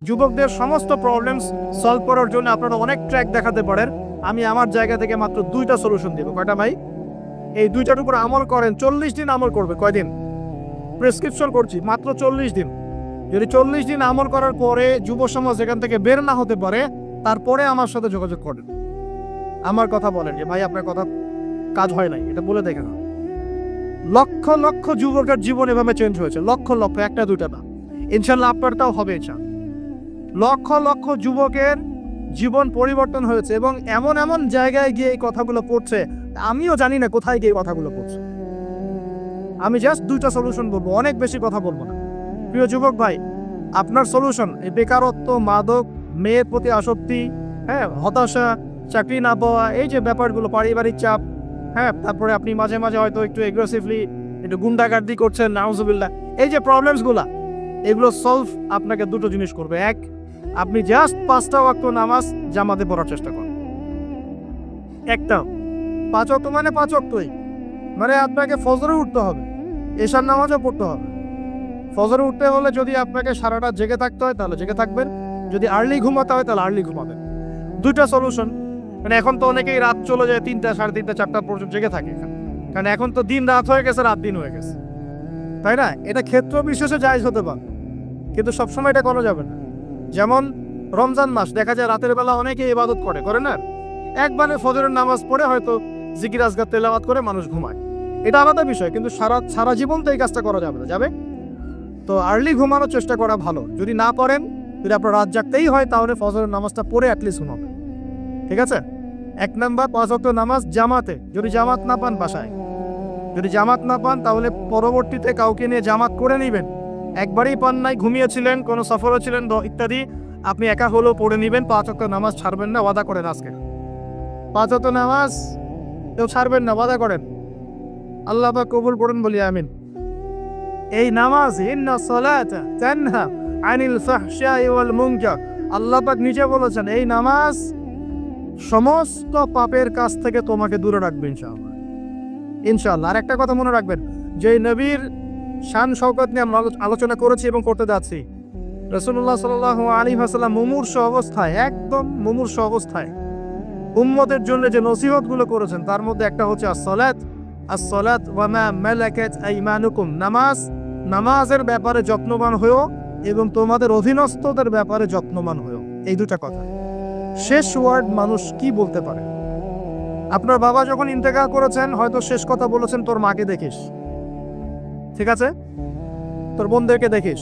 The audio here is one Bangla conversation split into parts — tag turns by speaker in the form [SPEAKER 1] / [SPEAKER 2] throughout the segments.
[SPEAKER 1] যুবকদের সমস্ত প্রবলেমস সলভ করার জন্য আপনারা অনেক ট্র্যাক দেখাতে পারেন। আমি আমার জায়গা থেকে মাত্র 2টা সলিউশন দেবো। কয়টা ভাই? এই 2টার উপর আমল করেন, 40 দিন আমল করবে। কয়দিন? প্রেসক্রিপশন করছি, মাত্র 40 দিন। যদি 40 দিন আমল করার পরে যুব সমাজ এখান থেকে বের না হতে পারে, তারপরে আমার সাথে যোগাযোগ করেন। আমার কথা বলেন যে ভাই আপনার কথা কাজ হয় নাই, এটা বলে দেখেন। লক্ষ লক্ষ যুবকের জীবন এভাবে চেঞ্জ হয়েছে, লক্ষ লক্ষ, একটা দুইটা না। ইনশাল্লাহ আপনারটাও হবে। লক্ষ লক্ষ যুবকের জীবন পরিবর্তন হয়েছে এবং এমন এমন জায়গায় গিয়ে এই কথাগুলো পড়ছে, আমিও জানি না কোথায় গিয়ে কথাগুলো পড়ছে। আমি জাস্ট 2টা সলিউশন বলবো, অনেক বেশি কথা বলবো না। প্রিয় যুবক ভাই, আপনার সলিউশন এই বেকারত্ব, মাদক, মেয়ের প্রতি আসক্তি, হতাশা, চাকরি না পাওয়া, এই যে ব্যাপারগুলো, পারিবারিক চাপ, তারপরে আপনি মাঝে মাঝে হয়তো একটু এগ্রেসিভলি একটু গুন্ডাগার্দি করছেন, নাউজুবিল্লাহ, এই যে প্রবলেমসগুলো, এগুলো সলভ আপনাকে 2টো জিনিস করবে। এক, আপনি জাস্ট 5টা ওয়াক্ত নামাজ জামাতে পড়ার চেষ্টা করেন। একটা 5 ওয়াক্ত মানে 5 ওয়াক্তই, মানে আপনাকে ফজরে উঠতে হবে, এশার নামাজও পড়তে হবে। ফজরে উঠতে হলে যদি আপনাকে সারাটা জেগে থাকতে হয় তাহলে জেগে থাকবেন, যদি আর্লি ঘুমাতে হয় তাহলে আর্লি ঘুমাবেন। 2টা সলিউশন। মানে এখন তো অনেকেই রাত চলে যায় 3টা, 3:30, 4টা পর্যন্ত জেগে থাকে, কারণ এখন তো দিন রাত হয়ে গেছে, রাত দিন হয়ে গেছে, তাই না? এটা ক্ষেত্র বিশেষে জায়েজ হতে পারে, কিন্তু সবসময় এটা করা যাবে না। যেমন রমজান মাস, দেখা যায় রাতের বেলা অনেকে ইবাদত করে না, একবারে ফজরের নামাজ পড়ে হয়তো জিকির আজকার তেলাওয়াত করে মানুষ ঘুমায়, এটা আলাদা বিষয়, কিন্তু সারা জীবন তো এই কাজটা করা যাবে না। যাবে তো আর্লি ঘুমানোর চেষ্টা করা ভালো। যদি না পারেন, যদি আপনার রাত জাগতেই হয়, তাহলে ফজরের নামাজটা পড়ে অ্যাটলিস্ট ঘুমাবেন, ঠিক আছে? 1 নাম্বার 5 ওয়াক্ত নামাজ জামাতে, যদি জামাত না পান বাসায়, যদি জামাত না পান তাহলে পরবর্তীতে কাউকে নিয়ে জামাত করে নেবেন। একবারই পান নাই, ঘুমিয়েছিলেন, কোনো সফরে ছিলেন ইত্যাদি, আপনি একা হলেও পড়ে নেবেন। 5 ওয়াক্ত নামাজ ছাড়বেন না, ওয়াদা করেন আজকে 5 ওয়াক্ত নামাজ কেউ ছাড়বেন না, ওয়াদা করেন। আল্লাহ পাক কবুল করুন, বলি আমিন। এই নামাজ, ইন্না সালাতা তানহা আনিল ফাহশাই ওয়াল মুনকার, আল্লাহ পাক নিজে বলেছেন এই নামাজ সমস্ত পাপের কাছ থেকে তোমাকে দূরে রাখবে ইনশাআল্লাহ। ইনশাআল্লাহ। আর একটা কথা মনে রাখবেন, যে নবীর শান শওকত নিয়ে আমরা আলোচনা করেছি এবং করতে যাচ্ছি, রাসূলুল্লাহ সাল্লাল্লাহু আলাইহি ওয়াসাল্লাম মুমূর্ষ অবস্থায়, একদম মুমূর্ষ অবস্থায় উম্মতের জন্য যে নসিহতগুলো করেছেন, তার মধ্যে একটা হচ্ছে আসসালাত ওয়া মা মালাকাত আইমানুকুম, নামাজের ব্যাপারে যত্নবান হও এবং তোমাদের অধীনস্থদের ব্যাপারে যত্নবান হও। এই 2টা কথা। শেষ ওয়ার্ড মানুষ কি বলতে পারে? আপনার বাবা যখন ইন্তেকাল করেছেন, হয়তো শেষ কথা বলেছেন তোর মাকে দেখিস, ঠিক আছে, তোর বোনদেরকে দেখিস,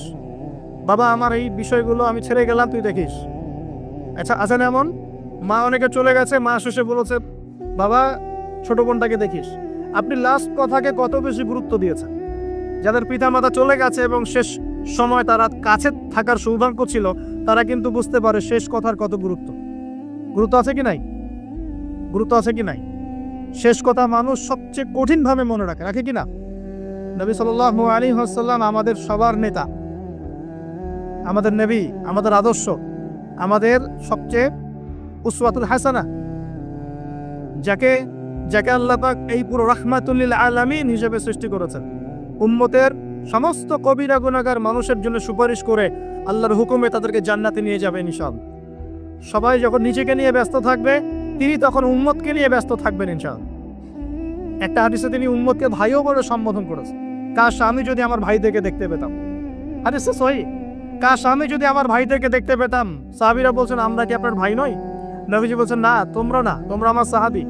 [SPEAKER 1] বাবা আমার এই বিষয়গুলো আমি ছেড়ে গেলাম, তুই দেখিস। আচ্ছা, আছে না এমন? মা অনেকে চলে গেছে, মা শেষে বলেছে বাবা ছোট বোনটাকে দেখিস। আপনি লাস্ট কথাকে কত বেশি গুরুত্ব দিয়েছেন? যাদের পিতা মাতা চলে গেছে এবং শেষ সময় তারা কাছে থাকার সৌভাগ্য ছিল, তারা কিন্তু বুঝতে পারে শেষ কথার কত গুরুত্ব আছে কি নাই? গুরুত্ব আছে কি নাই? শেষ কথা মানুষ সবচেয়ে কঠিনভাবে মনে রাখে কি না? নবী সাল্লাল্লাহু আলাইহি ওয়াসাল্লাম আমাদের সবার নেতা, আমাদের নবী, আমাদের আদর্শ, আমাদের সবচেয়ে উসওয়াতুল হাসানা, যাকে আল্লাহ পাক এই পুরো রাহমাতুল লিল আলামিন হিসেবে সৃষ্টি করেছেন। উম্মতের সমস্ত কবিরা গুনাহগার মানুষের জন্য সুপারিশ করে আল্লাহর হুকুমে তাদেরকে জান্নাতে নিয়ে যাবেন ইনশাআল্লাহ। সবাই যখন নিজেকে নিয়ে ব্যস্ত থাকবে, তিনি তখন উম্মতকে নিয়ে ব্যস্ত থাকবেন ইনশাআল্লাহ। একটা হাদিসে তিনি উম্মতকে ভাইও বলে সম্বোধন করেছেন। কাশ আমি যদি আমার ভাইদেরকে দেখতে পেতাম, হাদিসে সহিহ, কাশ আমি যদি আমার ভাইদেরকে দেখতে পেতাম। সাহাবীরা বলছেন আমরা কি আপনার ভাই নই? নবীজি বলছেন না, তোমরা আমার সাহাবী।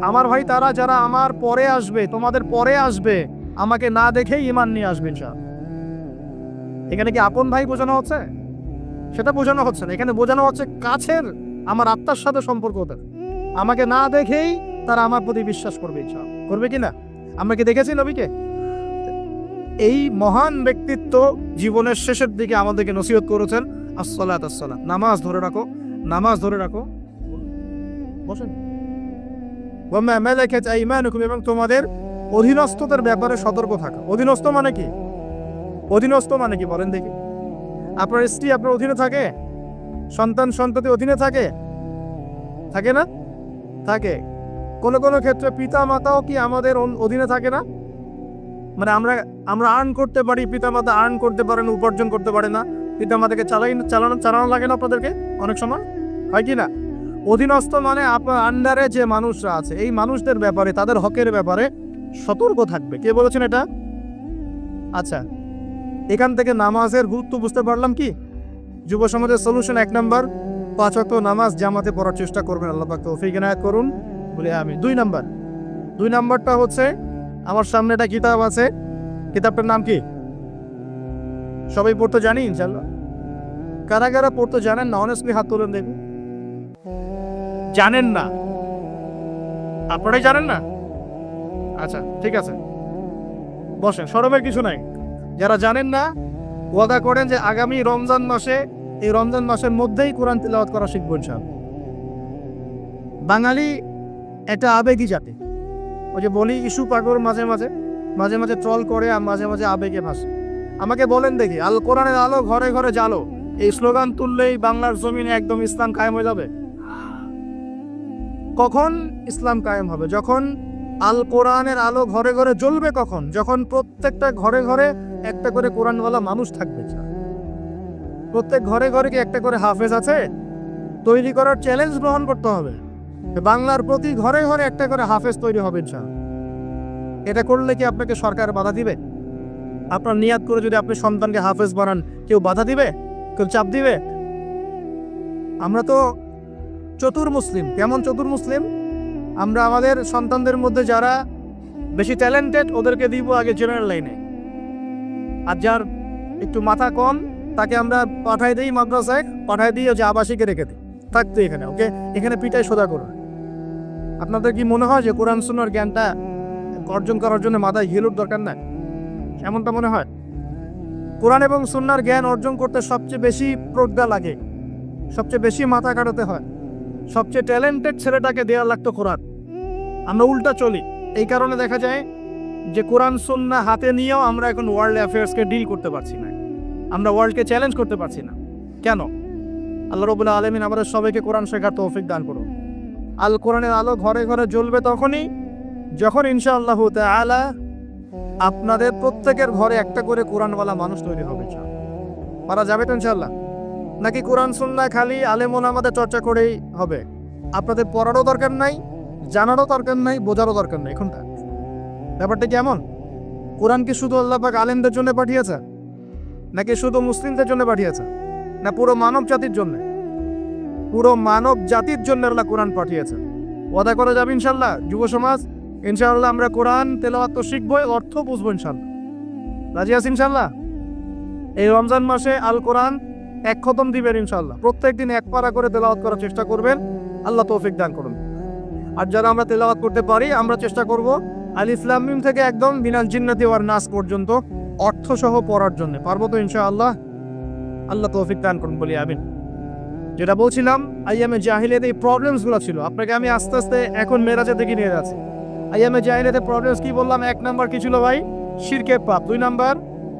[SPEAKER 1] আমার ভাই তারা যারা আমার পরে আসবে, তোমাদের পরে আসবে, আমাকে না দেখেই ঈমান নিয়ে আসবে ইনশাআল্লাহ। এখানে কি আপন ভাই বোঝানো হচ্ছে? সেটা বোঝানো হচ্ছে না। এখানে বোঝানো হচ্ছে কাছের, আমার আত্মার সাথে সম্পর্ক ওদের। আমাকে না দেখেই তারা আমার প্রতি বিশ্বাস করবে ইনশাআল্লাহ। করবে কিনা? আমরা কি দেখেছি নবীকে? এই মহান ব্যক্তিত্ব জীবনের শেষের দিকে আমাদেরকে নসিহত করেছেন, আসসালাত, নামাজ ধরে রাখো। বসেন। ওয়া মা মালাকাত আইমানুকুম, এবং তোমাদের অধীনস্থদের ব্যাপারে সতর্ক থাকা। অধীনস্থ মানে কি বলেন দেখি? আপনার স্ত্রী আপনার অধীনে থাকে? সন্তান-সন্ততি অধীনে থাকে না? থাকে। কোনো ক্ষেত্রে পিতা মাতাও কি আমাদের অধীনে থাকে না? মানে আমরা আর্ন করতে পারি, পিতা মাতা আর্ন করতে পারেন, উপার্জন করতে পারে না, কিন্তু আমাদেরকে চালানো লাগে না আপনাদেরকে অনেক সময়, হয় কি না? অধীনস্থ মানে আপনার আন্ডারে যে মানুষরা আছে এই মানুষদের ব্যাপারে, তাদের হকের ব্যাপারে সতর্ক থাকবে। কে বলেছেন এটা? আচ্ছা, এখান থেকে নামাজের গুরুত্ব বুঝতে পারলাম কি? যুব সমাজের সলিউশন 1 নাম্বার, 5 ওয়াক্ত নামাজ জামাতে পড়ার চেষ্টা করবেন, আল্লাহ পাক তৌফিক ইনায়াত করুন বলে আমি। 2 নাম্বারটা হচ্ছে আমার সামনে একটা কিতাব আছে, কিতাবটার নাম কি? সবাই পড়তে জানি ইনশাআল্লাহ? কারা কারা পড়তে জানেন না অনেস্টলি হাত তুলেন দেখুন। জানেন না? আপনারাই জানেন না? আচ্ছা ঠিক আছে, বসেন, শরমের কিছু নাই। যারা জানেন না ওয়াদা করেন যে আগামী রমজান মাসে, এই রমজান মাসের মধ্যেই কোরআন তিলাওয়াত করা শিখবো ইনশাআল্লাহ। বাঙালি একটা আবেগী জাতি। ওই যে বলি ইস্যু পাগল, মাঝে মাঝে ট্রল করে আর মাঝে মাঝে আবেগে ভাসে। আমাকে বলেন দেখি, আল কোরআনের আলো ঘরে ঘরে জ্বালো, এই স্লোগান তুললেই বাংলার জমিনে একদম ইসলাম কায়েম হয়ে যাবে? কখন ইসলাম কায়েম হবে? যখন আল কোরআনের আলো ঘরে ঘরে জ্বলবে। কখন? যখন প্রত্যেকটা ঘরে ঘরে একটা করে কোরআনওয়ালা মানুষ থাকবে। প্রত্যেক ঘরে ঘরে কি একটা করে হাফেজ আছে? তৈরি করার চ্যালেঞ্জ গ্রহণ করতে হবে। বাংলার প্রতি ঘরে ঘরে একটা করে হাফেজ তৈরি হবে ইনশাআল্লাহ। এটা করলে কি আপনাকে সরকার বাধা দিবে? আপনার নিয়াত করে যদি আপনি সন্তানকে হাফেজ বানান, কেউ বাধা দিবে? কেউ চাপ দিবে? আমরা তো চতুর মুসলিম। কেমন চতুর মুসলিম? আমরা আমাদের সন্তানদের মধ্যে যারা বেশি ট্যালেন্টেড ওদেরকে দিব আগে জেনারেল লাইনে, আর যার একটু মাথা কম তাকে আমরা পাঠাই দিই মাদ্রাসায়, পাঠাই দিই যে আবাসিকে রেখে দিই, থাকতে এখানে, ওকে এখানে পিটাই সোজা করুন। আপনাদের কি মনে হয় যে কোরআন সুন্নাহর জ্ঞানটা অর্জন করার জন্য মাথায় হিলুর দরকার নাই? এমনটা মনে হয়? কোরআন এবং সুন্নাহর জ্ঞান অর্জন করতে সবচেয়ে বেশি প্রজ্ঞা লাগে, সবচেয়ে বেশি মাথা কাটাতে হয়। সবচেয়ে ট্যালেন্টেড ছেলেটাকে দেওয়া লাগতো কোরআন। আমরা উল্টা চলি। এই কারণে দেখা যায় যে কোরআন সুন্নাহ হাতে নিয়েও আমরা এখন ওয়ার্ল্ড অ্যাফেয়ার্সকে ডিল করতে পারছি না, আমরা ওয়ার্ল্ডকে চ্যালেঞ্জ করতে পারছি না। কেন? আল্লাহ রাব্বুল আলামিন আমাদের সবাইকে কোরআন শেখার তৌফিক দান করুন। আল কোরআনের আলো ঘরে ঘরে জ্বলবে তখনই যখন ইনশাআল্লাহ তাআলা আপনাদের প্রত্যেকের ঘরে একটা করে কোরআনওয়ালা মানুষ তৈরি হবে। পারা যাবে তো ইনশাআল্লাহ? নাকি কোরআন সুন্নাহ খালি আলেম ওলামাদের চর্চা করেই হবে? আপনাদের পড়ারও দরকার নাই, জানারও দরকার নাই, বোঝারও দরকার নাই। এখনটা ব্যাপারটা কেমন? কোরআন কি শুধু আল্লাহ পাক আলেমদের জন্য পাঠিয়েছে, নাকি শুধু মুসলিমদের জন্য পাঠিয়েছে, না পুরো মানব জাতির জন্য? পুরো মানব জাতির জন্য আল্লাহ কোরআন পাঠিয়েছে। ওয়াদা করা যাবে ইনশাআল্লাহ যুব সমাজ? ইনশাআল্লাহ আমরা কোরআন তেলাওয়াত তো শিখবই, অর্থ বুঝবো ইনশাআল্লাহ। রাজি আছি ইনশাআল্লাহ? এই রমজান মাসে আল কোরআন 1 খতম দিবেন ইনশাআল্লাহ। প্রত্যেকদিন 1 পারা করে তেলাওয়াত করার চেষ্টা করবেন, আল্লাহ তৌফিক দান করুন। আর যারা আমরা তেলাওয়াত করতে পারি আমরা চেষ্টা করব আলিফ লাম মিম থেকে একদম মিনাল জিন্নাতি ওয়ান নাস পর্যন্ত অর্থ সহ পড়ার জন্য। পারবো তো ইনশাআল্লাহ? আল্লাহ তৌফিক দান করুন বলি আমিন। যেটা বলছিলাম, আইয়ামে জাহিলিয়াতে এই প্রবলেমসগুলো ছিল, আপনাকে আমি আস্তে আস্তে এখন মেরাজের দিকে নিয়ে যাচ্ছি। আইয়ামে জাহিলিয়াতে প্রবলেমস কি বললাম? 1 নাম্বার কি ছিল ভাই? শিরকের পাপ। 2 নাম্বার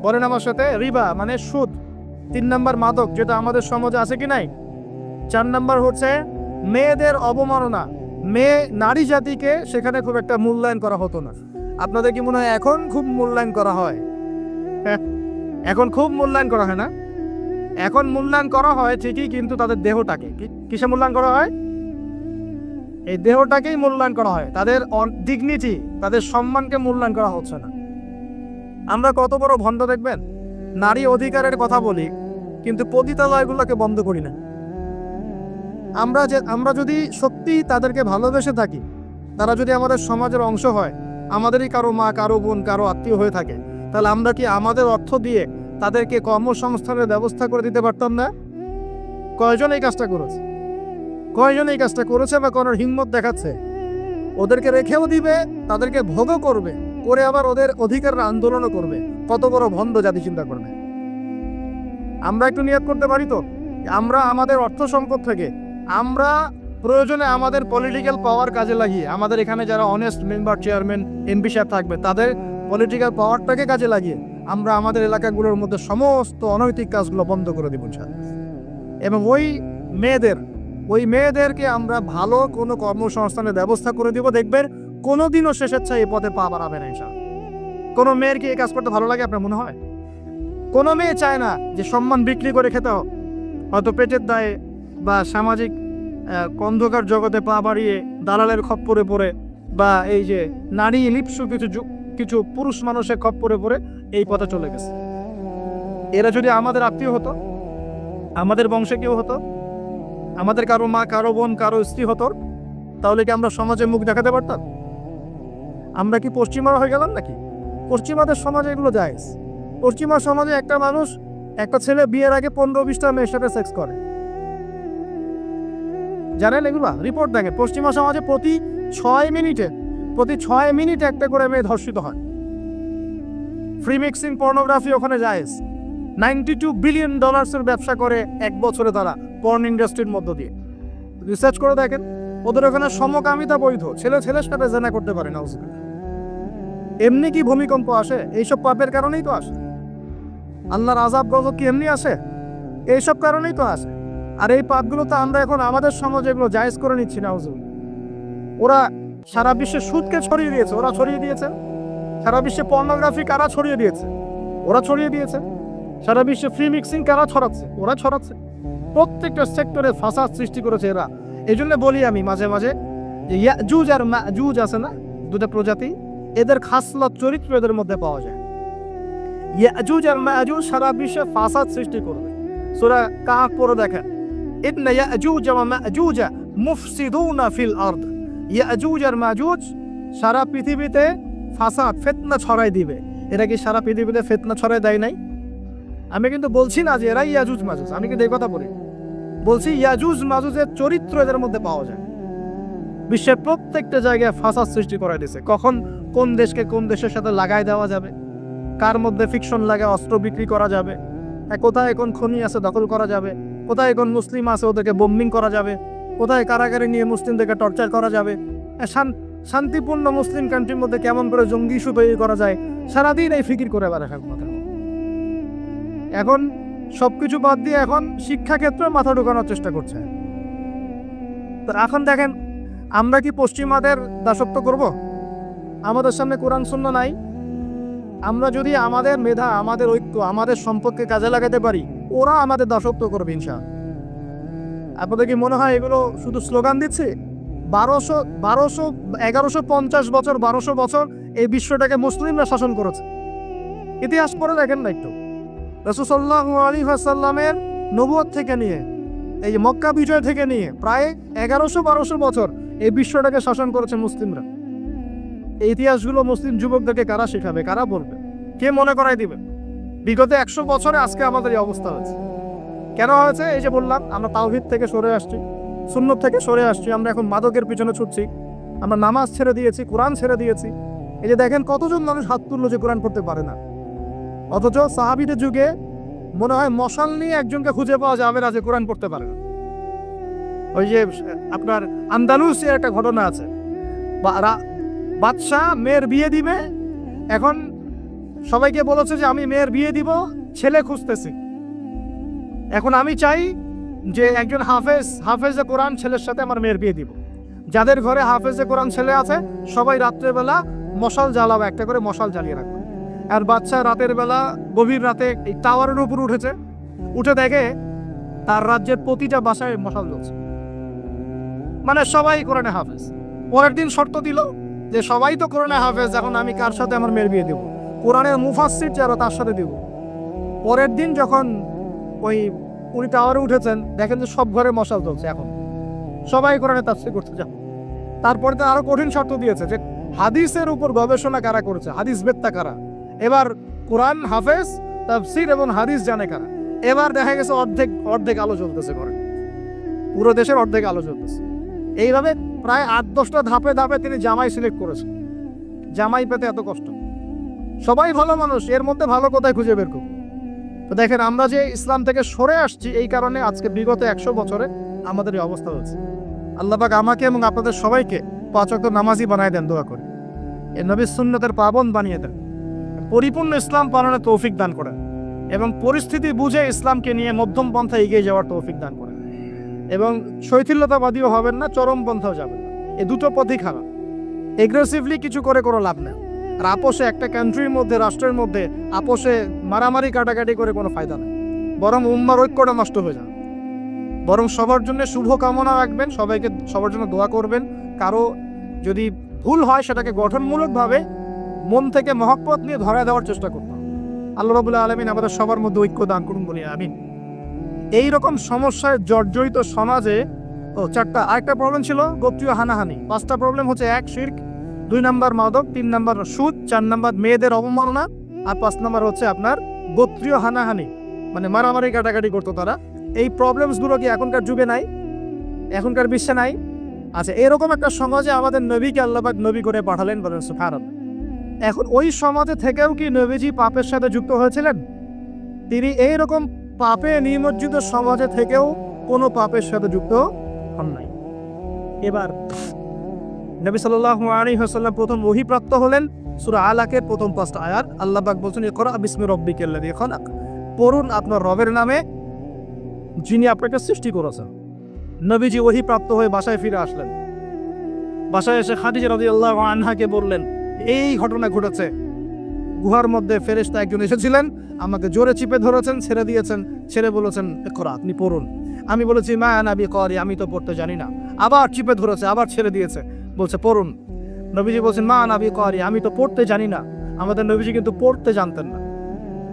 [SPEAKER 1] বলেন আমার সাথে, রিবা মানে সুদ। 3 নাম্বার মাদক, যেটা আমাদের সমাজে আছে কি নাই? 4 নাম্বার হচ্ছে মেয়েদের অবমাননা। মেয়ে নারী জাতিকে সেখানে খুব একটা মূল্যায়ন করা হতো না। আপনাদের কি মনে হয় এখন খুব মূল্যায়ন করা হয়? এখন খুব মূল্যায়ন করা হয় না? এখন মূল্যায়ন করা হয় ঠিকই, কিন্তু তাদের দেহটাকে কিসে মূল্যায়ন করা হয়? এই দেহটাকেই মূল্যায়ন করা হয়, তাদের ডিগনিটি, তাদের সম্মানকে মূল্যায়ন করা হচ্ছে না। আমরা কত বড় ভণ্ড দেখবেন, নারী অধিকারের কথা বলি কিন্তু পতিতালয়গুলোকে বন্ধ করি না। আমরা যদি সত্যি তাদেরকে ভালোবেসে থাকি, তারা যদি আমাদের সমাজের অংশ হয়, আমাদেরই কারো মা, কারো বোন, কারো আত্মীয় হয়ে থাকে, তাহলে আমরা কি আমাদের অর্থ দিয়ে তাদেরকে কর্মসংস্থানের ব্যবস্থা করে দিতে পারতাম না? কয়জন এই কাজটা করেছে? কয়জন এই কাজটা করেছে বা করার হিম্মত দেখাচ্ছে? ওদেরকে রেখেও দিবে, তাদেরকে ভোগও করবে, করে আবার ওদের অধিকারের আন্দোলনও করবে। কত বড় ভণ্ড জাতি চিন্তা করবে। আমরা একটু নিয়ত করতে পারি তো, আমরা আমাদের অর্থ সম্পদ থেকে আমরা প্রয়োজনে আমাদের পলিটিক্যাল পাওয়ার কাজে লাগিয়ে, আমাদের এখানে যারা অনেস্ট মেম্বার, চেয়ারম্যান, এমপি সাহেব থাকবে, তাদের পলিটিক্যাল পাওয়ারটাকে কাজে লাগিয়ে আমরা আমাদের এলাকাগুলোর মধ্যে সমস্ত অনৈতিক কাজগুলো বন্ধ করে দিব এবং ওই মেয়েদেরকে আমরা ভালো কোনো কর্মসংস্থানের ব্যবস্থা করে দিব। দেখবেন কোনোদিনও শেষেচ্ছায় এই পথে পা বাড়াবে না ইনশাআল্লাহ। কোনো মেয়ের কি এই কাজ করতে ভালো লাগে আপনার মনে হয়? কোনো মেয়ে চায় না যে সম্মান বিক্রি করে খেতে হোক, হয়তো পেটের দায়ে বা সামাজিক অন্ধকার জগতে পা বাড়িয়ে দালালের খপ্পরে পড়ে, বা এই যে নারী লিপ্সু কিছু পুরুষ মানুষের খপ্পরে পড়ে এই পথে চলে গেছে। এরা যদি আমাদের আত্মীয় হতো, আমাদের বংশে কেউ হতো, আমাদের কারো মা, কারো বোন, কারো স্ত্রী হতো, তাহলে কি আমরা সমাজে মুখ দেখাতে পারতাম? আমরা কি পশ্চিমা হয়ে গেলাম নাকি? পশ্চিমাদের সমাজে এগুলো জায়েজ। পশ্চিমা সমাজে একটা ছেলে বিয়ের আগে 15-20টা মেয়ের সাথে সেক্স করে, জানেন এগুলো? রিপোর্ট দেখে পশ্চিমা সমাজে প্রতি 6 মিনিটে একটা করে মেয়ে ধর্ষিত হয়। ফ্রি মিক্সিং পর্নোগ্রাফি ওখানে জায়েজ। $92 বিলিয়ন ব্যবসা করে এক বছরে তারা পর্ন ইন্ডাস্ট্রির মধ্য দিয়ে। রিসার্চ করে দেখেন, ওদের ওখানে সমকামিতা বৈধ, ছেলের সাথে জেনা করতে পারে না। এমনি কি ভূমিকম্প আসে? এইসব পাপের কারণেই তো আসে। আল্লাহর আযাব গজব কি এমনি আসে? এইসব কারণেই তো আসে। আর এই পাপগুলো তো আমরা এখন আমাদের সমাজে এগুলো জায়েজ করে নিচ্ছি না। ওরা সারা বিশ্বে সুদকে ছড়িয়ে দিয়েছে, ওরা ছড়িয়ে দিয়েছে। সারা বিশ্বে পর্নোগ্রাফি কারা ছড়িয়ে দিয়েছে? ওরা ছড়িয়ে দিয়েছে। সারা বিশ্বে ফ্রি মিক্সিং কারা ছড়াচ্ছে? ওরা ছড়াচ্ছে। প্রত্যেকটা সেক্টরে ফাসাদ সৃষ্টি করেছে এরা। এই জন্য বলি আমি মাঝে মাঝে যে ইয়াজুজ আর মাজুজ আছে না, দুটো প্রজাতি, এদের খাসলত চরিত্র এদের মধ্যে পাওয়া যায়। ইয়াজুজ আর মাজুজ সারা বিশ্বে ফাসাদ সৃষ্টি করবে। সূরা কাহফ পড়ে দেখেন, ইন্না ইয়াজুজ ওয়া মাজুজ মুফসিদুনা ফিল আরদ। ইয়াজুজ আর মাজুজ সারা পৃথিবীতে ফাসাদ, ফিতনা ছড়াই দিবে। এরা কি সারা পৃথিবীতে ফিতনা ছড়াই দেয় নাই? আমি কিন্তু বলছি না যে এরাই ইয়াজুজ মাজুজ, আমি কিন্তু এই কথা বলি। বলছি ইয়াজুজ মাজুজের চরিত্র এদের মধ্যে পাওয়া যায়। বিশ্বের প্রত্যেকটা জায়গায় ফাসাদ সৃষ্টি করে দিয়েছে। কখন কোন দেশকে কোন দেশের সাথে লাগাই দেওয়া যাবে, কার মধ্যে ফিকশন লাগে অস্ত্র বিক্রি করা যাবে, কোথায় কোন খনি আছে দখল করা যাবে, কোথায় কোন মুসলিম আছে ওদেরকে বোম্বিং করা যাবে, কোথায় কারাগারে নিয়ে মুসলিমদেরকে টর্চার করা যাবে, শান্তিপূর্ণ মুসলিম কান্ট্রির মধ্যে কেমন করে জঙ্গি ইস্যু তৈরি করা যায়, সারাদিন এই ফিকির করে বেড়ায় কথা। এখন সবকিছু বাদ দিয়ে এখন শিক্ষাক্ষেত্রে মাথা ঢোকানোর চেষ্টা করছে। তো এখন দেখেন, আমরা কি পশ্চিমাদের দাসত্ব করব? আমাদের সামনে কোরআন সুন্নাহ নাই। আমরা যদি আমাদের মেধা, আমাদের ঐক্য, আমাদের সম্পর্কে কাজে লাগাতে পারি, ওরা আমাদের দাসত্ব করবে ইনশাআল্লাহ। আপনাদের কি মনে হয় এগুলো শুধু স্লোগান দিচ্ছে? 1150 বছর 1200 বছর এই বিশ্বটাকে মুসলিমরা শাসন করেছে। ইতিহাস পড়ে দেখেন না একটু। রাসূল সাল্লাল্লাহু আলাইহি ওয়াসাল্লামের নবুয়ত থেকে নিয়ে, এই মক্কা বিজয় থেকে নিয়ে প্রায় 1100-1200 বছর এই বিশ্বটাকে শাসন করেছে মুসলিমরা। এই ইতিহাসগুলো মুসলিম যুবকদেরকে কারা শেখাবে, কারা বলবে, কে মনে করাই দিবে? বিগত 100 বছরে আজকে আমাদের এই অবস্থা হয়েছে। কেন হয়েছে? এই যে বললাম, আমরা তাওহীদ থেকে সরে আসছি, সুন্নত থেকে সরে আসছি, আমরা এখন মাদকের পিছনে ছুটছি, আমরা নামাজ ছেড়ে দিয়েছি, কোরআন ছেড়ে দিয়েছি। এই যে দেখেন কতজন মানুষ হাত তুললো যে কোরআন পড়তে পারে না, অথচ সাহাবীদের যুগে মনে হয় মশাল নিয়ে একজনকে খুঁজে পাওয়া যাবে না যে কোরআন পড়তে পারে না। ওই যে আপনার আন্দালুসের একটা ঘটনা আছে, বাদশাহ মেয়ের বিয়ে দিবে, এখন সবাইকে বলেছে যে আমি মেয়ের বিয়ে দিব, ছেলে খুঁজতেছি। এখন আমি চাই যে একজন হাফেজে কোরআন ছেলের সাথে আমার মেয়ের বিয়ে দিব। যাদের ঘরে হাফেজে কোরআন ছেলে আছে সবাই রাত্রেবেলা মশাল জ্বালাবে, একটা করে মশাল জ্বালিয়ে রাখবে। আর বাচ্চা রাতের বেলা গভীর রাতে এই টাওয়ারের উপর উঠেছে, উঠে দেখে তার রাজ্যের প্রতিটা বাসায় মশাল জ্বলছে। মানে সবাই কোরআনে হাফেজ। পরের দিন শর্ত দিল যে সবাই তো কোরআনে হাফেজ, এখন আমি কার সাথে আমার মেয়ের বিয়ে দেব? কোরআনের মুফাসসির যারা তার সাথে দেব। পরের দিন যখন উনি টাওয়ারে উঠেছেন, দেখেন যে সব ঘরে মশাল জ্বলছে। এখন সবাই কোরআনে তাফসীর করতে যাবে। তারপরে তো আরো কঠিন শর্ত দিয়েছে যে হাদিসের উপর গবেষণা কারা করেছে, হাদিস বেত্তা কারা। এবার কোরআন হাফেজ, তাফসীর এবং হাদিস জানে কারা। এবার দেখা গেছে অর্ধেক আলো জ্বলতেছে ঘরে, পুরো দেশের অর্ধেক আলো জ্বলতেছে। এইভাবে প্রায় 8-10টা ধাপে ধাপে তিনি জামাই সিলেক্ট করেছেন। জামাই পেতে এত কষ্ট। সবাই ভালো মানুষ, এর মধ্যে ভালো কোথায় খুঁজে বের করব? তো দেখেন, আমরা যে ইসলাম থেকে সরে আসছি, এই কারণে আজকে বিগত 100 বছরে আমাদের এই অবস্থা হয়েছে। আল্লাহ পাক আমাকে এবং আপনাদের সবাইকে 5 ওয়াক্ত নামাজি বানায় দেন, দোয়া করি। এর নবীর সুন্নতের পাবন বানিয়ে দেন, পরিপূর্ণ ইসলাম পালনের তৌফিক দান করেন, এবং পরিস্থিতি বুঝে ইসলামকে নিয়ে মধ্যম পন্থায় এগিয়ে যাওয়ার তৌফিক দান করেন। এবং শৈথিল্যতাবাদীও হবেন না, চরম পন্থাও যাবেন না। এই দুটো পথই খারাপ। এগ্রেসিভলি কিছু করে কোনো লাভ নেই। আর আপোষে একটা কান্ট্রির মধ্যে, রাষ্ট্রের মধ্যে আপোষে মারামারি কাটাকাটি করে কোনো ফায়দা নেই, বরং উম্মার ঐক্যটা নষ্ট হয়ে যায়। বরং সবার জন্য শুভ কামনা রাখবেন, সবার জন্য দোয়া করবেন। কারো যদি ভুল হয় সেটাকে গঠনমূলকভাবে মন থেকে মহব্বত নিয়ে ধরা দেওয়ার চেষ্টা করতে হবে। আল্লাহ রাব্বুল আলামিন আমাদের সবার মধ্যে ঐক্য দান করুন বলি আমিন। এইরকম সমস্যায় জর্জরিত সমাজে চারটা আরেকটা প্রবলেম ছিল গোত্রীয় হানাহানি। 5টা প্রবলেম হচ্ছে: 1 শিরক, 2 নাম্বার মাদক, 3 নাম্বার সুদ, 4 নাম্বার মেয়েদের অবমাননা, আর 5 নাম্বার হচ্ছে আপনার গোত্রীয় হানাহানি, মানে মারামারি কাটাকাটি করতো তারা। এই প্রবলেমসগুলো কি এখনকার যুগে নাই? এখনকার বিশ্বে নাই? আচ্ছা, এরকম একটা সমাজে আমাদের নবীকে আল্লাহ পাক নবী করে পাঠালেন, বলেন সুবহানাল্লাহ। এখন ওই সমাজে থেকেও কি নবীজি পাপের সাথে যুক্ত হয়েছিলেন? তিনি এইরকম পাপে নিমজ্জিত সমাজে থেকেও কোনো পাপের সাথে যুক্ত হন নাই। এবার নবী সাল্লাল্লাহু আলাইহি ওয়াসাল্লাম প্রথম ওহী প্রাপ্ত হলেন সূরা আলাকের প্রথম 5টা আয়াত। আল্লাহ পাক বলেন, ইকরা বিসমি রাব্বিকাল্লাযী খালাক, পড়ুন আপনার রবের নামে যিনি আপনাকে সৃষ্টি করেছেন। নবীজি ওহী প্রাপ্ত হয়ে বাসায় ফিরে আসলেন। বাসায় এসে খাদিজা রাদিয়াল্লাহু আনহাকে বললেন, এই ঘটনা ঘটেছে, গুহার মধ্যে ফেরেশতা একজন এসেছিলেন, আমাকে জোরে চিপে ধরেছেন, ছেড়ে দিয়েছেন, ছেড়ে বলেছেন ইকরা, আপনি পড়ুন। আমি বলেছি মা আনা বিকারি, আমি তো পড়তে জানি না। আবার চিপে ধরেছে, আবার ছেড়ে দিয়েছে, বলছে পড়ুন। নবীজি বলছেন মা আনা বিকারি, আমি তো পড়তে জানি না। আমাদের নবীজি কিন্তু পড়তে জানতেন না।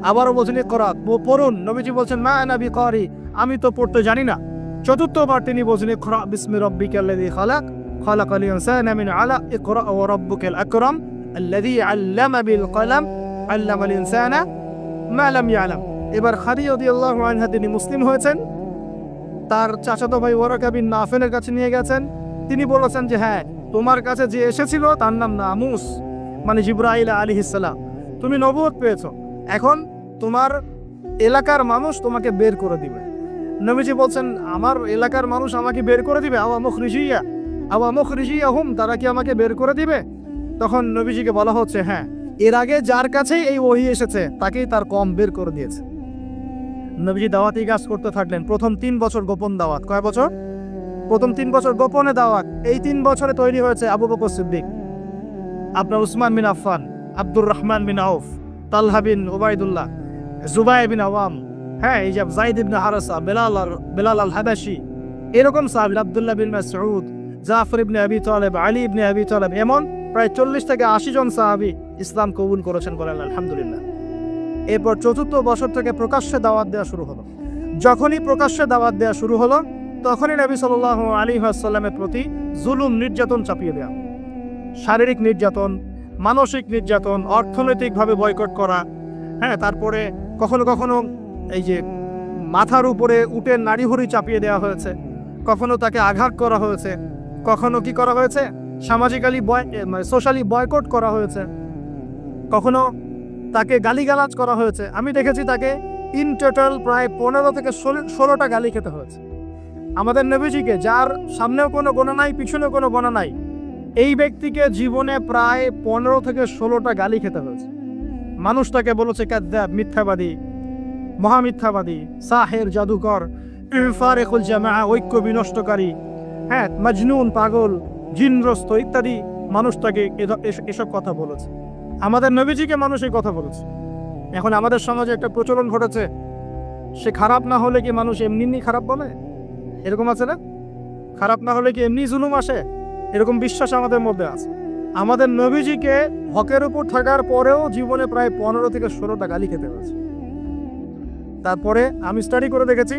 [SPEAKER 1] আবারও বলছেন ইকরা, পড়ুন। নবীজি বলছেন মা আনা বিকারি, আমি তো পড়তে জানি না। চতুর্থবার তিনি বলছেন ইকরা বিসমি রাব্বিকাল্লাযী খালাক, খালাকাল ইনসানা মিন আলাক, ইকরা ওয়া রাব্বুকাল আকরাম আল্লাযী আল্লামা বিল কলম আল্লামাল ইনসানা মা লাম ইয়ালাম। এবার খাদিজা রাদিয়াল্লাহু আনহা তিনি মুসলিম হয়েছেন, তার চাচাতো ভাই ওয়ারাকা বিন নাফেলের কাছে নিয়ে গেছেন। তিনি বলেছেন যে হ্যাঁ, তোমার কাছে যে এসেছিল তার নাম নামুস, মানে জিবরাইল আলাইহিস সালাম। তুমি নবুয়ত পেয়েছো, এখন তোমার এলাকার মানুষ তোমাকে বের করে দিবে। নবীজি বলছেন আমার এলাকার মানুষ আমাকে বের করে দিবে? আওয়া মুখরিজিয়া হুম, তারা কি আমাকে বের করে দিবে? তখন নবীজিকে বলা হচ্ছে হ্যাঁ, এর আগে যার কাছেই এই ওহী এসেছে তাকেই তার কম বের করে দিয়েছে। নবীজি দাওয়াতি কাজ করতে থাকলেন। প্রথম 3 বছর গোপন দাওয়াত। কয় বছর? প্রথম 3 বছর গোপনে দাওয়াত। এই 3 বছরে তৈরি হয়েছে আবু বকর সিদ্দিক, আপনার উসমান বিন আফফান, আব্দুর রহমান বিন আউফ, তালহা বিন উবাইদুল্লাহ, জুবাই বিন আওয়াম, হ্যাঁ, এই যে যায়েদ ইবনে হারাসা, বেলাল আল হাবাশি, এরকম সাহাবী, আব্দুল্লাহ বিন মাসউদ, জাফর ইবনে আবি তালেব, আলী ইবনে আবি তালেব, এমন প্রায় 40 থেকে 80 জন সাহাবী ইসলাম কবুল করেছেন, বলেন আলহামদুলিল্লাহ। এরপর 4র্থ বছর থেকে প্রকাশ্যে দাওয়াত দেওয়া শুরু হলো। যখনই প্রকাশ্যে দাওয়াত দেওয়া শুরু হলো, তখনই নবী সাল্লাল্লাহু আলাইহি ওয়াসাল্লামের প্রতি জুলুম, নির্যাতন চাপিয়ে দেওয়া, শারীরিক নির্যাতন, মানসিক নির্যাতন, অর্থনৈতিকভাবে বয়কট করা, হ্যাঁ, তারপরে কখনো কখনো এই যে মাথার উপরে উটের নাড়িভুড়ি চাপিয়ে দেওয়া হয়েছে, কখনো তাকে আঘাত করা হয়েছে, কখনো কি করা হয়েছে, সামাজিক্যালি সোশ্যালি বয়কট করা হয়েছে, কখনো তাকে গালিগালাজ করা হয়েছে। আমি দেখেছি তাকে ইন টোটাল প্রায় 15 থেকে 16টা গালি খেতে হয়েছে। আমাদের নবীজিকে, যার সামনেও কোনো গোনা নাই, পিছনেও কোনো গোনা নাই, এই ব্যক্তিকে জীবনে প্রায় 15 থেকে 16টা গালি খেতে হয়েছে। মানুষ তাকে বলেছে কাযযাব, মিথ্যাবাদী, মহামিথ্যাবাদী, সাহের, জাদুকর, ফারিকুল জামাআ, ঐক্য বিনষ্টকারী, হ্যাঁ, মাজনুন, পাগল, জিনগ্রস্ত ইত্যাদি মানুষ তাকে এসব কথা বলেছে। আমাদের নবীজিকে মানুষ এই কথা বলেছে। এখন আমাদের সমাজে একটা প্রচলন ঘটেছে, সে খারাপ না হলে কি মানুষ এমনি খারাপ বলে? এরকম আছে না? খারাপ না হলে কি এমনি জুলুম আসে? এরকম বিশ্বাস আমাদের মধ্যে আছে। আমাদের নবীজিকে হকের উপর থাকার পরেও জীবনে প্রায় 15 থেকে 16টা গালি খেতে হয়েছে। তারপরে আমি স্টাডি করে দেখেছি,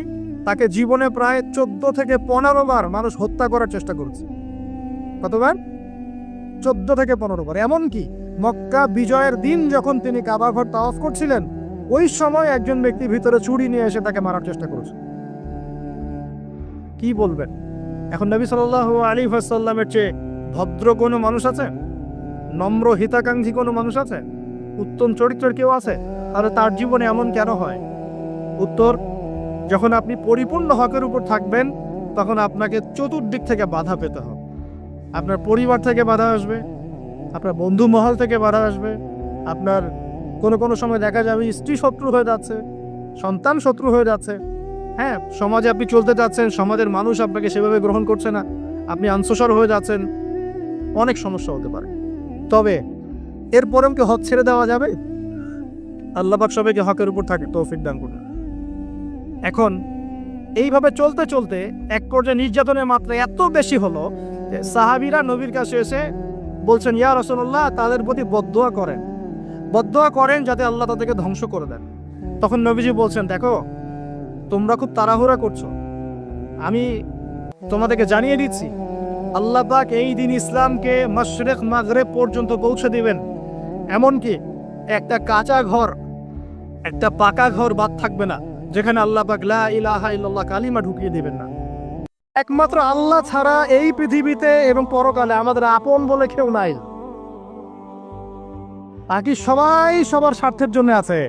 [SPEAKER 1] তাকে জীবনে প্রায় 14 থেকে 15 বার মানুষ হত্যা করার চেষ্টা করেছে। কতবার? 14 থেকে 15 বার। এমনকি মক্কা বিজয়ের দিন যখন তিনি কাবা ঘর তাওয়াফ করছিলেন, ওই সময় একজন ব্যক্তি ভিতরে ছুরি নিয়ে এসে তাকে মারার চেষ্টা করেছে। কি বলবেন? এখন নবী সাল্লাল্লাহু আলাইহি ওয়াসাল্লামের চেয়ে ভদ্র কোনো মানুষ আছে? নম্র হিতাকাঙ্ক্ষী কোনো মানুষ আছে? উত্তম চরিত্রের কেউ আছে? তাহলে তার জীবনে এমন কেন হয়? উত্তর, যখন আপনি পরিপূর্ণ হকের উপর থাকবেন, তখন আপনাকে চতুর্দিক থেকে বাধা পেতে হবে। আপনার পরিবার থেকে বাধা আসবে, আপনার বন্ধু মহল থেকে বাধা আসবে, আপনার কোনো সময় দেখা যাবে স্ত্রী শত্রু হয়ে যাচ্ছে, সন্তান শত্রু হয়ে যাচ্ছে, হ্যাঁ, সমাজে আপনি চলতে যাচ্ছেন, সমাজের মানুষ আপনাকে সেভাবে গ্রহণ করছে না, আপনি আনসোশাল হয়ে যাচ্ছেন, অনেক সমস্যা হতে পারে। তবে এরপরেও কি হক ছেড়ে দেওয়া যাবে? আল্লাহ পাক সবাইকে হকের উপর থাকে তৌফিক দান করুন। এখন এইভাবে চলতে চলতে এক পর্যায়ে নির্যাতনের মাত্রা এত বেশি হলো যে সাহাবীরা নবীর কাছে এসে বলছেন, ইয়া রাসূলুল্লাহ, তাদের প্রতি বদদোয়া করেন যাতে আল্লাহ তাদেরকে ধ্বংস করে দেন। তখন নবীজি বলছেন, দেখো তোমরা খুব তাড়াহুড়া করছো, আমি তোমাদেরকে জানিয়ে দিচ্ছি আল্লাহ পাক এই দিন ইসলামকে মাশরিক মাগরিব পর্যন্ত পৌঁছে দিবেন। এমনকি একটা কাঁচা ঘর, একটা পাকা ঘর বাদ থাকবে না যেখানে আল্লাহ পাক লা ইলাহা ইল্লাল্লাহ কালিমা ঢুকিয়ে দিবেন না। একমাত্র আল্লাহ ছাড়া এই পৃথিবীতে এবং পরকালে আমাদের আপন বলে কেউ নাই। বাকি সবাই সবার স্বার্থের জন্য আছে।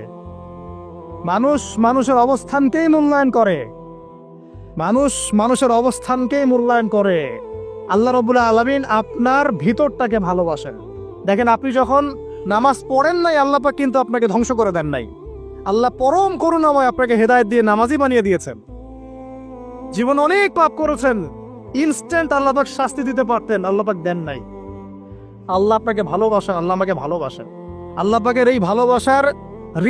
[SPEAKER 1] মানুষ মানুষের অবস্থানকেই মূল্যায়ন করে, মানুষের অবস্থানকেই মূল্যায়ন করে। আল্লাহ রাব্বুল আলামিন আপনার ভিতরটাকে ভালোবাসেন। দেখেন, আপনি যখন নামাজ পড়েন নাই, আল্লাহ পাক কিন্তু আপনাকে ধ্বংস করে দেন নাই। আল্লাহ পরম করুণাময় আপনাকে হেদায়েত দিয়ে নামাজি বানিয়ে দিয়েছেন। জীবন অনেক পাপ করেছেন, ইনস্ট্যান্ট আল্লাহ পাক শাস্তি দিতে পারতেন, আল্লাহ পাক দেন নাই। আল্লাহ আপনাকে ভালোবাসেন, আল্লাহ আমাকে ভালোবাসেন। আল্লাহ পাকের এই ভালোবাসার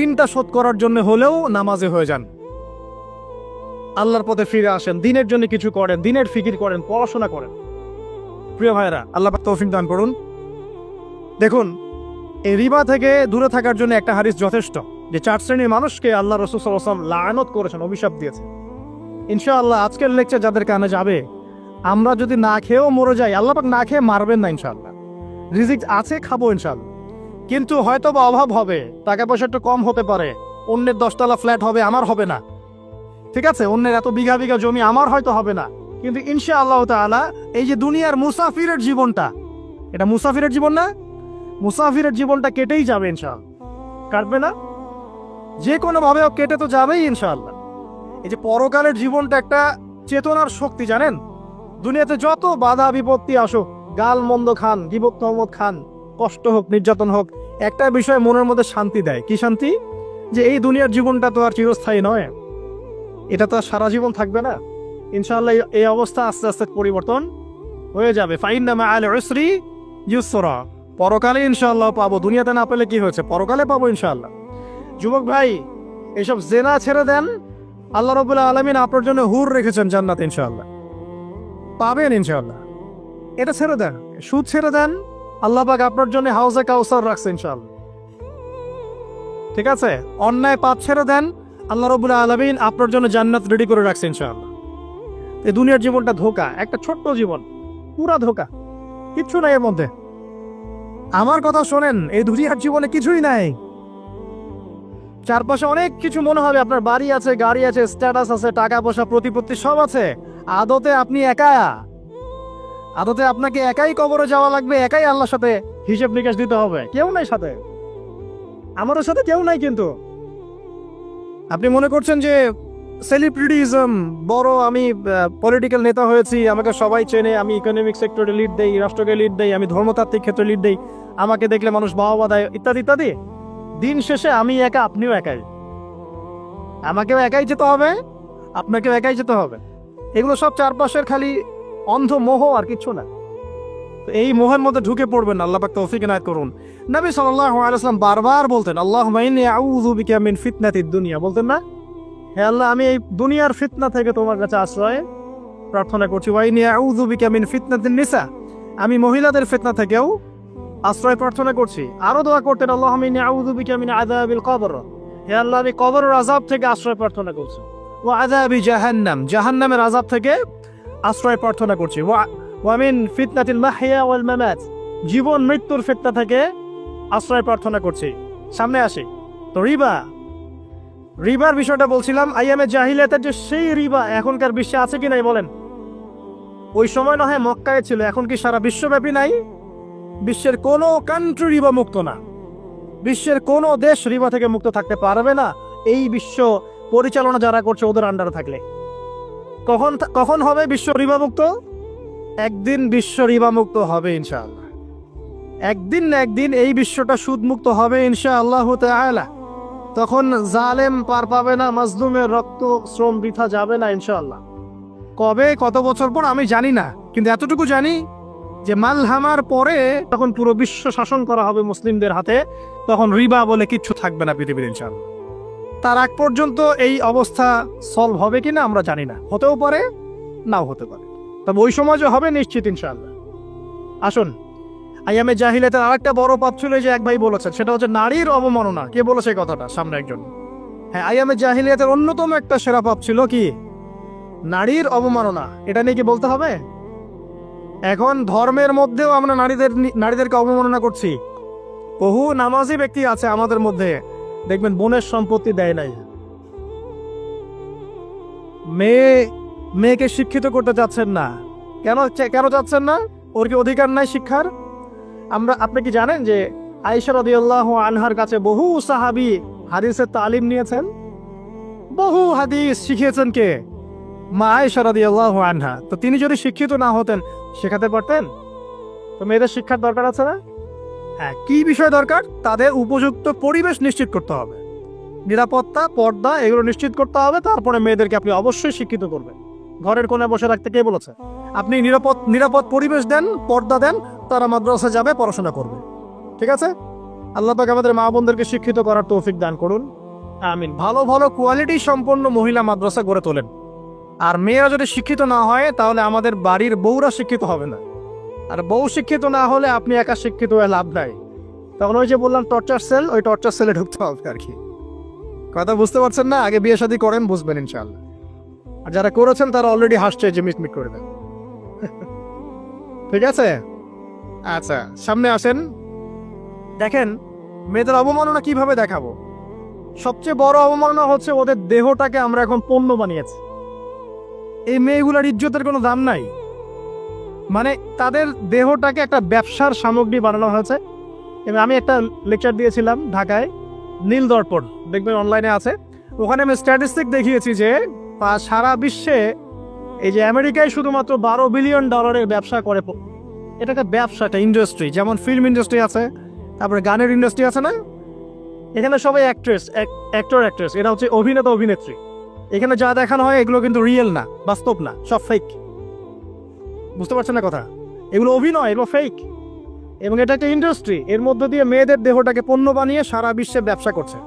[SPEAKER 1] ঋণটা শোধ করার জন্য হলেও নামাজে হয়ে যান, আল্লাহর পথে ফিরে আসেন, দিনের জন্য কিছু করেন, দিনের ফিকির করেন, পড়াশোনা করেন। প্রিয় ভাইরা, আল্লাহ পাক তৌফিক দান করুন। দেখুন, এই রিবা থেকে দূরে থাকার জন্য একটা হাদিস যথেষ্ট, যে 4 শ্রেণীর মানুষকে আল্লাহ রাসূল সাল্লাল্লাহু আলাইহি ওয়াসাল্লাম লাআনত করেছেন, অভিশাপ দিয়েছেন। ইনশাআল্লাহ আজকের লেকচার যাদের কানে যাবে, আমরা যদি না খেয়েও মরে যাই, আল্লাহ পাক না খেয়ে মারবেন না ইনশাআল্লাহ। রিজিক আছে, খাবো ইনশাআল্লাহ। কিন্তু হয়তো বা অভাব হবে, টাকা পয়সা একটু কম হতে পারে, অন্যের 10 তলা ফ্ল্যাট হবে, আমার হবে না, ঠিক আছে, অন্যের এত বিঘা বিঘা জমি আমার হয়তো হবে না। কিন্তু ইনশাআল্লাহ তাআলা এই যে দুনিয়ার মুসাফিরের জীবনটা, এটা মুসাফিরের জীবন না? মুসাফিরের জীবনটা কেটেই যাবে ইনশাআল্লাহ। কাটবে না? যে কোনো ভাবে কেটে তো যাবেই ইনশাআল্লাহ। এই যে পরকালের জীবনটা একটা চেতনার শক্তি, জানেন? দুনিয়াতে যত বাধা বিপত্তি আসুক, গাল মন্দ খান, গীবত তহমত খান, কষ্ট হোক, নির্যাতন হোক, একটা বিষয় মনের মধ্যে শান্তি দেয়। কি শান্তি? যে এই দুনিয়ার জীবনটা তো আর চিরস্থায়ী নয়, এটা তো আর সারা জীবন থাকবে না। ইনশাআল্লাহ এই অবস্থা আস্তে আস্তে পরিবর্তন হয়ে যাবে। ফাইন্না মাআল উসরি ইউসরা, পরকালে ইনশাআল্লাহ পাবো। দুনিয়াতে না পেলে কি হয়েছে, পরকালে পাবো ইনশাআল্লাহ। যুবক ভাই, এসব জেনা ছেড়ে দেন, আল্লাহ রাব্বুল আলামিন আপনার জন্য হুর রেখেছেন জান্নাত, ইনশাআল্লাহ পাবেন ইনশাআল্লাহ। এটা ছেড়ে দেন, সুদ ছেড়ে দেন, আল্লাহ পাক আপনার জন্য হাউজে কাউসার রাখছে ইনশাআল্লাহ, ঠিক আছে? অন্যায় পাপ ছেড়ে দেন, আল্লাহ রাব্বুল আলামিন আপনার জন্য জান্নাত রেডি করে রাখছে ইনশাআল্লাহ। এই দুনিয়ার জীবনটা ধোঁকা, একটা ছোট্ট জীবন, পুরা ধোঁকা, কিচ্ছু নাই এর মধ্যে। আমার কথা শোনেন, এই দুনিয়ার জীবনে কিছুই নাই। চারপাশে অনেক কিছু মনে হবে, আপনার বাড়ি আছে, গাড়ি আছে, স্ট্যাটাস আছে, টাকা পয়সা, প্রতিপত্তি সব আছে। আদতে আপনি একা, আদতে আপনাকে একাই কবরে যাওয়া লাগবে, একাই আল্লাহর সাথে হিসেব নিকাশ দিতে হবে। কেউ নাই সাথে, আমাদের সাথে কেউ নাই। কিন্তু আপনি মনে করছেন যে সেলিব্রিটিজম, বড় আমি পলিটিক্যাল নেতা হয়েছি, আমাকে সবাই চেনে, আমি ইকোনমিক সেক্টরে লিড দেই, রাষ্ট্রকে লিড দেই, আমি ধর্মতাত্ত্বিক ক্ষেত্রে লিড দেই, আমাকে দেখলে মানুষ বাহবা দেয়, ইত্যাদি ইত্যাদি। দিন শেষে আমি একা, আপনিও একাই, আমাকেও একাই যেতে হবে, আপনাকেও একাই যেতে হবে। এগুলো সব চারপাশের খালি অন্ধ মোহ, আর কিছু না। তো এই মোহের মধ্যে ঢুকে পড়বেন না, আল্লাহ পাক তৌফিক ইনায়াত করুন। নবী সাল্লাল্লাহু আলাইহি ওয়াসাল্লাম বারবার বলতেন, আল্লাহুম্মা ইন্নী আউযু বিকা মিন ফিতনাতিদ দুনিয়া, বলতেন না? হে আল্লাহ, আমি এই দুনিয়ার ফিতনা থেকে তোমার কাছে আশ্রয় প্রার্থনা করছি। ওয়া ইন্নী আউযু বিকা মিন ফিতনাতিন নিসা, আমি মহিলাদের ফিতনা থেকেও আশ্রয় প্রার্থনা করছি। আরো দোয়া করতেন, আল্লাহুম্মা ইন্নী আউযু বিকা মিন আযাবিল কবর, হে আল্লাহ, আমি কবরের আযাব থেকে আশ্রয় প্রার্থনা করছি। ওয়া আযাবি জাহান্নাম, জাহান্নামের আযাব থেকে আশ্রয় প্রার্থনা করছি। ওয়া মিন ফিতনাতিল মাহইয়া ওয়াল মামাত, জীবন মৃত্যুর ফিতনা থেকে আশ্রয় প্রার্থনা করছি। সামনে আসি তো রিবার বিষয়টা বলছিলাম। আইয়ামে জাহিলিয়াতের যে সেই রিবা এখনকার বিশ্বে আছে কি নাই বলেন? ওই সময় না হয় মক্কায় ছিল, এখন কি সারা বিশ্বব্যাপী নাই? বিশ্বের কোনো কান্ট্রি রিবা মুক্ত না, বিশ্বের কোনো দেশ রিবা থেকে মুক্ত থাকতে পারবে না, এই বিশ্ব পরিচালনা যারা করছে ওদের আন্ডারে থাকলে। কখন হবে বিশ্ব রিবা মুক্ত? একদিন বিশ্ব রিবা মুক্ত হবে ইনশাআল্লাহ, একদিন না একদিন এই বিশ্বটা সুদ মুক্ত হবে ইনশাআল্লাহ তাআলা। তখন জালেম পার পাবে না, মাজলুমের রক্ত শ্রম বৃথা যাবে না ইনশাআল্লাহ। কবে, কত বছর পর আমি জানি না, কিন্তু এতটুকু জানি যে মালহামার পরে তখন পুরো বিশ্ব শাসন করা হবে মুসলিমদের হাতে, তখন রিবা বলে কিচ্ছু থাকবে না পৃথিবীর ইনশাআল্লাহ। তার আগ পর্যন্ত এই অবস্থা সলভ হবে কিনা আমরা জানি না, হতেও পারে নাও হতে পারে, তবে ওই সময় যে হবে নিশ্চিত ইনশাআল্লাহ। আসুন, আইয়ামে জাহিলিয়াতের আরেকটা বড় পাপ ছিল যে এক ভাই বলেছেন, সেটা হচ্ছে নারীর অবমাননা। কে বলেছে কথাটা? সামনে একজন। হ্যাঁ, আইয়ামে জাহিলিয়াতের অন্যতম একটা সেরা পাপ ছিল কি? নারীর অবমাননা। এটা নিয়ে কি বলতে হবে? এখন ধর্মের মধ্যেও আমরা নারীদেরকে অবমাননা করছি। বহু নামাজি ব্যক্তি আছে আমাদের মধ্যে, দেখবেন বোনের সম্পত্তি দেয় নাই। মেয়েকে শিক্ষিত করতে চাচ্ছেন না। কেন চাচ্ছেন না? ওর কি অধিকার নাই শিক্ষার? আপনি কি জানেন যে আয়েশা রাদিয়াল্লাহু আনহার কাছে বহু সাহাবী হাদিসের তালিম নিয়েছেন? বহু হাদিস শিখিয়েছেন কে? মা আয়েশা রাদিয়াল্লাহু আনহা। তো তিনি যদি শিক্ষিত না হতেন, শেখাতে পারতেন? তো মেয়েদের শিক্ষার দরকার আছে না? হ্যাঁ, কি বিষয় দরকার? তাদের উপযুক্ত পরিবেশ নিশ্চিত করতে হবে, নিরাপত্তা, পর্দা এগুলো নিশ্চিত করতে হবে। তারপরে মেয়েদেরকে আপনি অবশ্যই শিক্ষিত করবেন। ঘরের কোণে বসে রাখতে কে বলেছে? আপনি নিরাপদ পরিবেশ দেন, পর্দা দেন, তারা মাদ্রাসা যাবে, পড়াশোনা করবে। ঠিক আছে? আল্লাহ পাক আমাদের মা বোনদেরকে শিক্ষিত করার তৌফিক দান করুন, আমিন। ভালো ভালো কোয়ালিটি সম্পন্ন মহিলা মাদ্রাসা গড়ে তোলেন। আর মেয়েরা যদি শিক্ষিত না হয়, তাহলে আমাদের বাড়ির বউরা শিক্ষিত হবে না। আর বউ শিক্ষিত না হলে আপনি একা শিক্ষিত হয়ে লাভ নাই। তখন ওই যে বললাম টর্চার সেল, ওই টর্চার সেলে ঢুকতে হবে আর কি। কথা বুঝতে পারছেন না? আগে বিয়ে শাদী করেন, বুঝবেন ইনশাআল্লাহ। আর যারা করেছেন তারা অলরেডি হাসছে যে মিটমিট করে দেন। ঠিক আছে? আচ্ছা, সামনে আসেন। দেখেন মেয়েদের অবমাননা কিভাবে দেখাবো। সবচেয়ে বড় অবমাননা হচ্ছে ওদের দেহটাকে আমরা এখন পণ্য বানিয়েছি। এই মেয়েগুলোর ইজ্জতের কোনো দাম নাই। মানে তাদের দেহটাকে একটা ব্যবসার সামগ্রী বানানো হয়েছে। এবং আমি একটা লেকচার দিয়েছিলাম ঢাকায়, নীল দর্পণ, দেখবেন অনলাইনে আছে। ওখানে আমি স্ট্যাটিস্টিক দেখিয়েছি যে সারা বিশ্বে এই যে আমেরিকায় শুধুমাত্র $12 বিলিয়ন ব্যবসা করে। এটা একটা ব্যবসা, একটা ইন্ডাস্ট্রি। যেমন ফিল্ম ইন্ডাস্ট্রি আছে, তারপরে গানের ইন্ডাস্ট্রি আছে না? এখানে সবাই অ্যাক্টর অ্যাক্ট্রেস, এরা হচ্ছে অভিনেতা অভিনেত্রী। এখানে যা দেখানো হয় এগুলো কিন্তু রিয়েল না, বাস্তব না, সব ফেক। বুঝতে পারছেন না কথা? এগুলো অভিনয়, এগুলো ফেক। এবং এটা একটা ইন্ডাস্ট্রি, এর মধ্য দিয়ে মেয়েদের দেহটাকে পণ্য বানিয়ে সারা বিশ্বে ব্যবসা করছে।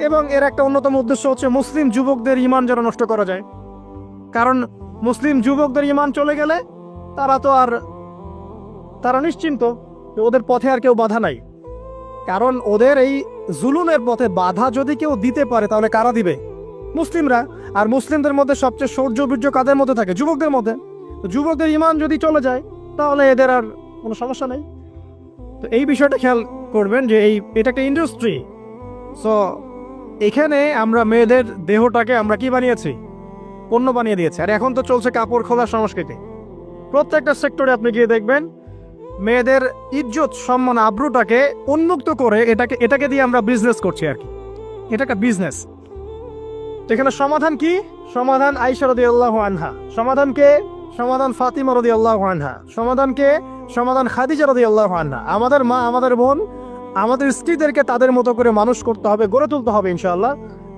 [SPEAKER 1] এবং এর একটা অন্যতম উদ্দেশ্য হচ্ছে মুসলিম যুবকদের ঈমান যেন নষ্ট করা যায়। কারণ মুসলিম যুবকদের ঈমান চলে গেলে তারা নিশ্চিন্ত, ওদের পথে আর কেউ বাধা নাই। কারণ ওদের এই জুলুমের পথে বাধা যদি কেউ দিতে পারে, তাহলে কারা দিবে? মুসলিমরা। আর মুসলিমদের মধ্যে সবচেয়ে শৌর্য বীর্য কাদের মধ্যে থাকে? যুবকদের মধ্যে। তো যুবকদের ঈমান যদি চলে যায়, তাহলে এদের আর কোনো সমস্যা নেই। তো এই বিষয়টা খেয়াল করবেন যে এটা একটা ইন্ডাস্ট্রি। সো এখানে আমরা মেয়েদের দেহটাকে আমরা কি বানিয়েছি? পণ্য বানিয়ে দিয়েছি। আর এখন তো চলছে কাপড় খোলার সংস্কৃতি। প্রত্যেকটা সেক্টরে আপনি গিয়ে দেখবেন মেয়েদের ইজ্জত, সম্মান, আব্রুটাকে উন্মুক্ত করে এটাকে দিয়ে আমরা বিজনেস করছি আর কি। এটা একটা বিজনেস। তো এখানে সমাধান কি? সমাধান আয়েশা রাদিয়াল্লাহু আনহা। সমাধান কে? সমাধান ফাতিমা রাদিয়াল্লাহু আনহা। সমাধান কে? সমাধান খাদিজা রাদিয়াল্লাহু আনহা। আমাদের মা, আমাদের বোন, আমাদের স্ত্রীদেরকে তাদের মতো করে মানুষ করতে হবে, গড়ে তুলতে হবে ইনশাআল্লাহ।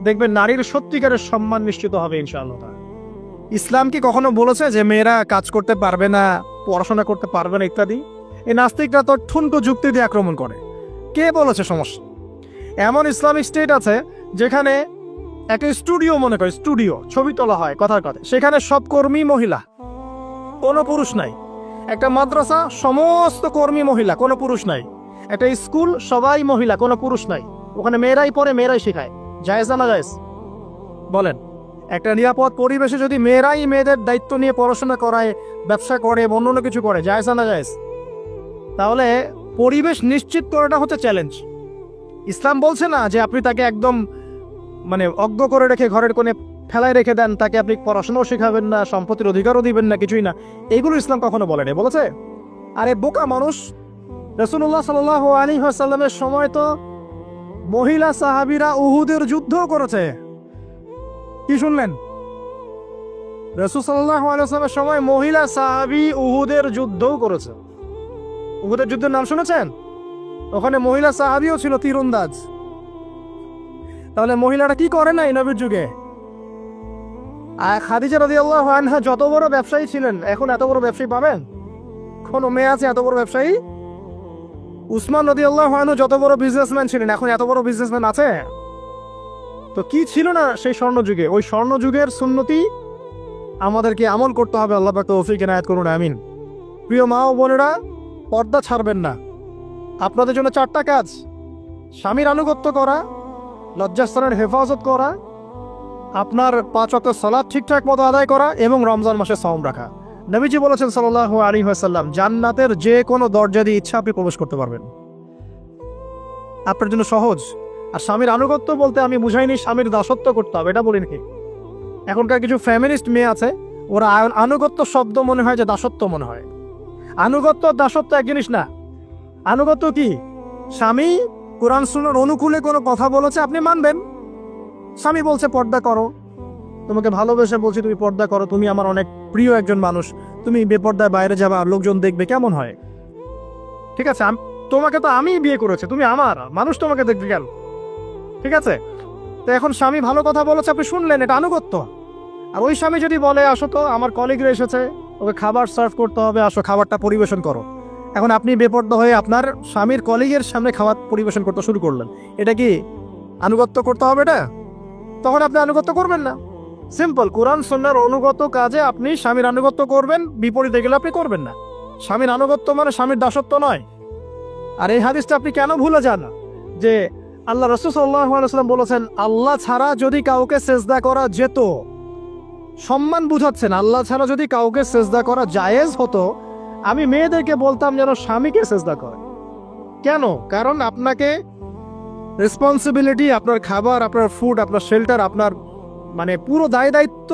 [SPEAKER 1] দেখবেন নারীর সত্যিকারের সম্মান নিশ্চিত হবে ইনশাআল্লাহ। ইসলাম কি কখনো বলেছে যে মেয়েরা কাজ করতে পারবে না, পড়াশোনা করতে পারবে না ইত্যাদি? এই নাস্তিকরা তো ঠুনকো যুক্তি দিয়ে আক্রমণ করে। কে বলেছে সমস্যা? এমন ইসলামিক স্টেট আছে যেখানে একটা স্টুডিও, মনে করে স্টুডিও, ছবি তোলা হয় কথার কথা, সেখানে সব কর্মী মহিলা, কোনো পুরুষ নাই। একটা মাদ্রাসা, সমস্ত কর্মী মহিলা, কোনো পুরুষ নাই। একটা স্কুল, সবাই মহিলা, কোনো পুরুষ নাই। ওখানে মেয়েরাই পড়ে, মেয়েরাই শেখায়। জায়েজ না জায়েজ বলেন? একটা নিরাপদ পরিবেশে যদি মেয়েরাই মেয়েদের দায়িত্ব নিয়ে পড়াশোনা করায়, ব্যবসা করে, অন্য কিছু করে, জায়েজ না জায়েজ? তাহলে পরিবেশ নিশ্চিত করাটা হচ্ছে চ্যালেঞ্জ। ইসলাম বলছে না যে আপনি তাকে একদম অজ্ঞ করে রেখে ঘরের কোণে ফেলায় রেখে দেন, তাকে আপনি পড়াশোনাও শেখাবেন না, সম্পত্তির অধিকারও দিবেন না, কিছুই না। এইগুলো ইসলাম কখনো বলেনি। বলেছে? আরে বোকা মানুষ! রাসূলুল্লাহ সাল্লাল্লাহু আলাইহি ওয়াসাল্লামের সময় তো মহিলা সাহাবীরা উহুদের যুদ্ধও করেছে। কি শুনলেন? রাসূল সাল্লাল্লাহু আলাইহি ওয়াসাল্লামের সময় মহিলা সাহাবী উহুদের যুদ্ধও করেছে। উহুদের যুদ্ধের নাম শুনেছেন? ওখানে মহিলা সাহাবীও ছিল তীরন্দাজ। তাহলে মহিলারা কি করে না এই নবীর যুগে? আর খাদিজা রাদিয়াল্লাহু আনহা যত বড় ব্যবসায়ী ছিলেন, এখন এত বড় ব্যবসায়ী পাবেন? কোনো মেয়ে আছে এত বড় ব্যবসায়ী? উসমান রাদিয়াল্লাহু আনহু যত বড় বিজনেসম্যান ছিলেন, এখন এত বড় বিজনেসম্যান আছে? তো কি ছিল না সেই স্বর্ণযুগে? ওই স্বর্ণযুগের সুন্নতি আমাদেরকে আমল করতে হবে। আল্লাহ পাক তৌফিক এনায়েত করুন, আমিন। প্রিয় মা ও বোনেরা, পর্দা ছাড়বেন না। আপনাদের জন্য 4টা কাজ: স্বামীর আনুগত্য করা, লজ্জাস্থানের হেফাজত করা, আপনার 5 ওয়াক্ত সালাত ঠিকঠাক মতো আদায় করা এবং রমজান মাসে সাওম রাখা। নবীজি বলেছেন সাল্লাল্লাহু আলাইহি ওয়াসাল্লাম, জান্নাতের যে কোনো দরজা দিয়ে ইচ্ছা আপনি প্রবেশ করতে পারবেন। আপনার জন্য সহজ। আর স্বামীর আনুগত্য বলতে আমি বুঝাইনি স্বামীর দাসত্ব করতে হবে, এটা বলিনি। এখনকার কিছু ফ্যামিলিস্ট মেয়ে আছে, ওরা আনুগত্য শব্দ মনে হয় যে দাসত্ব মনে হয়। আনুগত্য দাসত্ব এক জিনিস না। আনুগত্য কি? স্বামী কোরআন সুন্নাহর অনুকূলে কোনো কথা বলেছে, আপনি মানবেন। স্বামী বলছে পর্দা করো, তোমাকে ভালোবেসে বলছি তুমি পর্দা করো, তুমি আমার অনেক প্রিয় একজন মানুষ, তুমি বেপর্দায় বাইরে যাবা, লোকজন দেখবে, কেমন হয়? ঠিক আছে, তোমাকে তো আমি বিয়ে করেছি, তুমি আমার, মানুষ তোমাকে দেখবে কেন? ঠিক আছে, তো এখন স্বামী ভালো কথা বলেছে, আপনি শুনলেন, এটা আনুগত্য। আর ওই স্বামী যদি বলে আসো তো আমার কলিগরা এসেছে, ওকে খাবার সার্ভ করতে হবে, আসো খাবারটা পরিবেশন করো, এখন আপনি বেপর্দা হয়ে আপনার স্বামীর কলিগের সামনে খাবার পরিবেশন করতে শুরু করলেন, এটা কি আনুগত্য করতে হবে? এটা তখন আপনি আনুগত্য করবেন না। সিম্পল, কোরআন সুন্নাহর অনুগত কাজে আপনি স্বামীর আনুগত্য করবেন, বিপরীতে গেলে আপনি করবেন না। স্বামীর আনুগত্য মানে স্বামীর দাসত্ব নয়। আর এই হাদিসটা আপনি কেন ভুলে যান যে আল্লাহ রাসূল সাল্লাল্লাহু আলাইহি ওয়াসাল্লাম বলেছেন, আল্লাহ ছাড়া যদি কাউকে সেজদা করা যেত, সম্মান বুঝাচ্ছেন, আল্লাহ ছাড়া যদি কাউকে সেজদা করা জায়েজ হতো, আমি মেয়েদেরকে বলতাম যেন স্বামীকে সেজদা করে। কেন? কারণ আপনাকে রেসপন্সিবিলিটি, আপনার খাবার, আপনার ফুড, আপনার শেল্টার, আপনার মানে পুরো দায় দায়িত্ব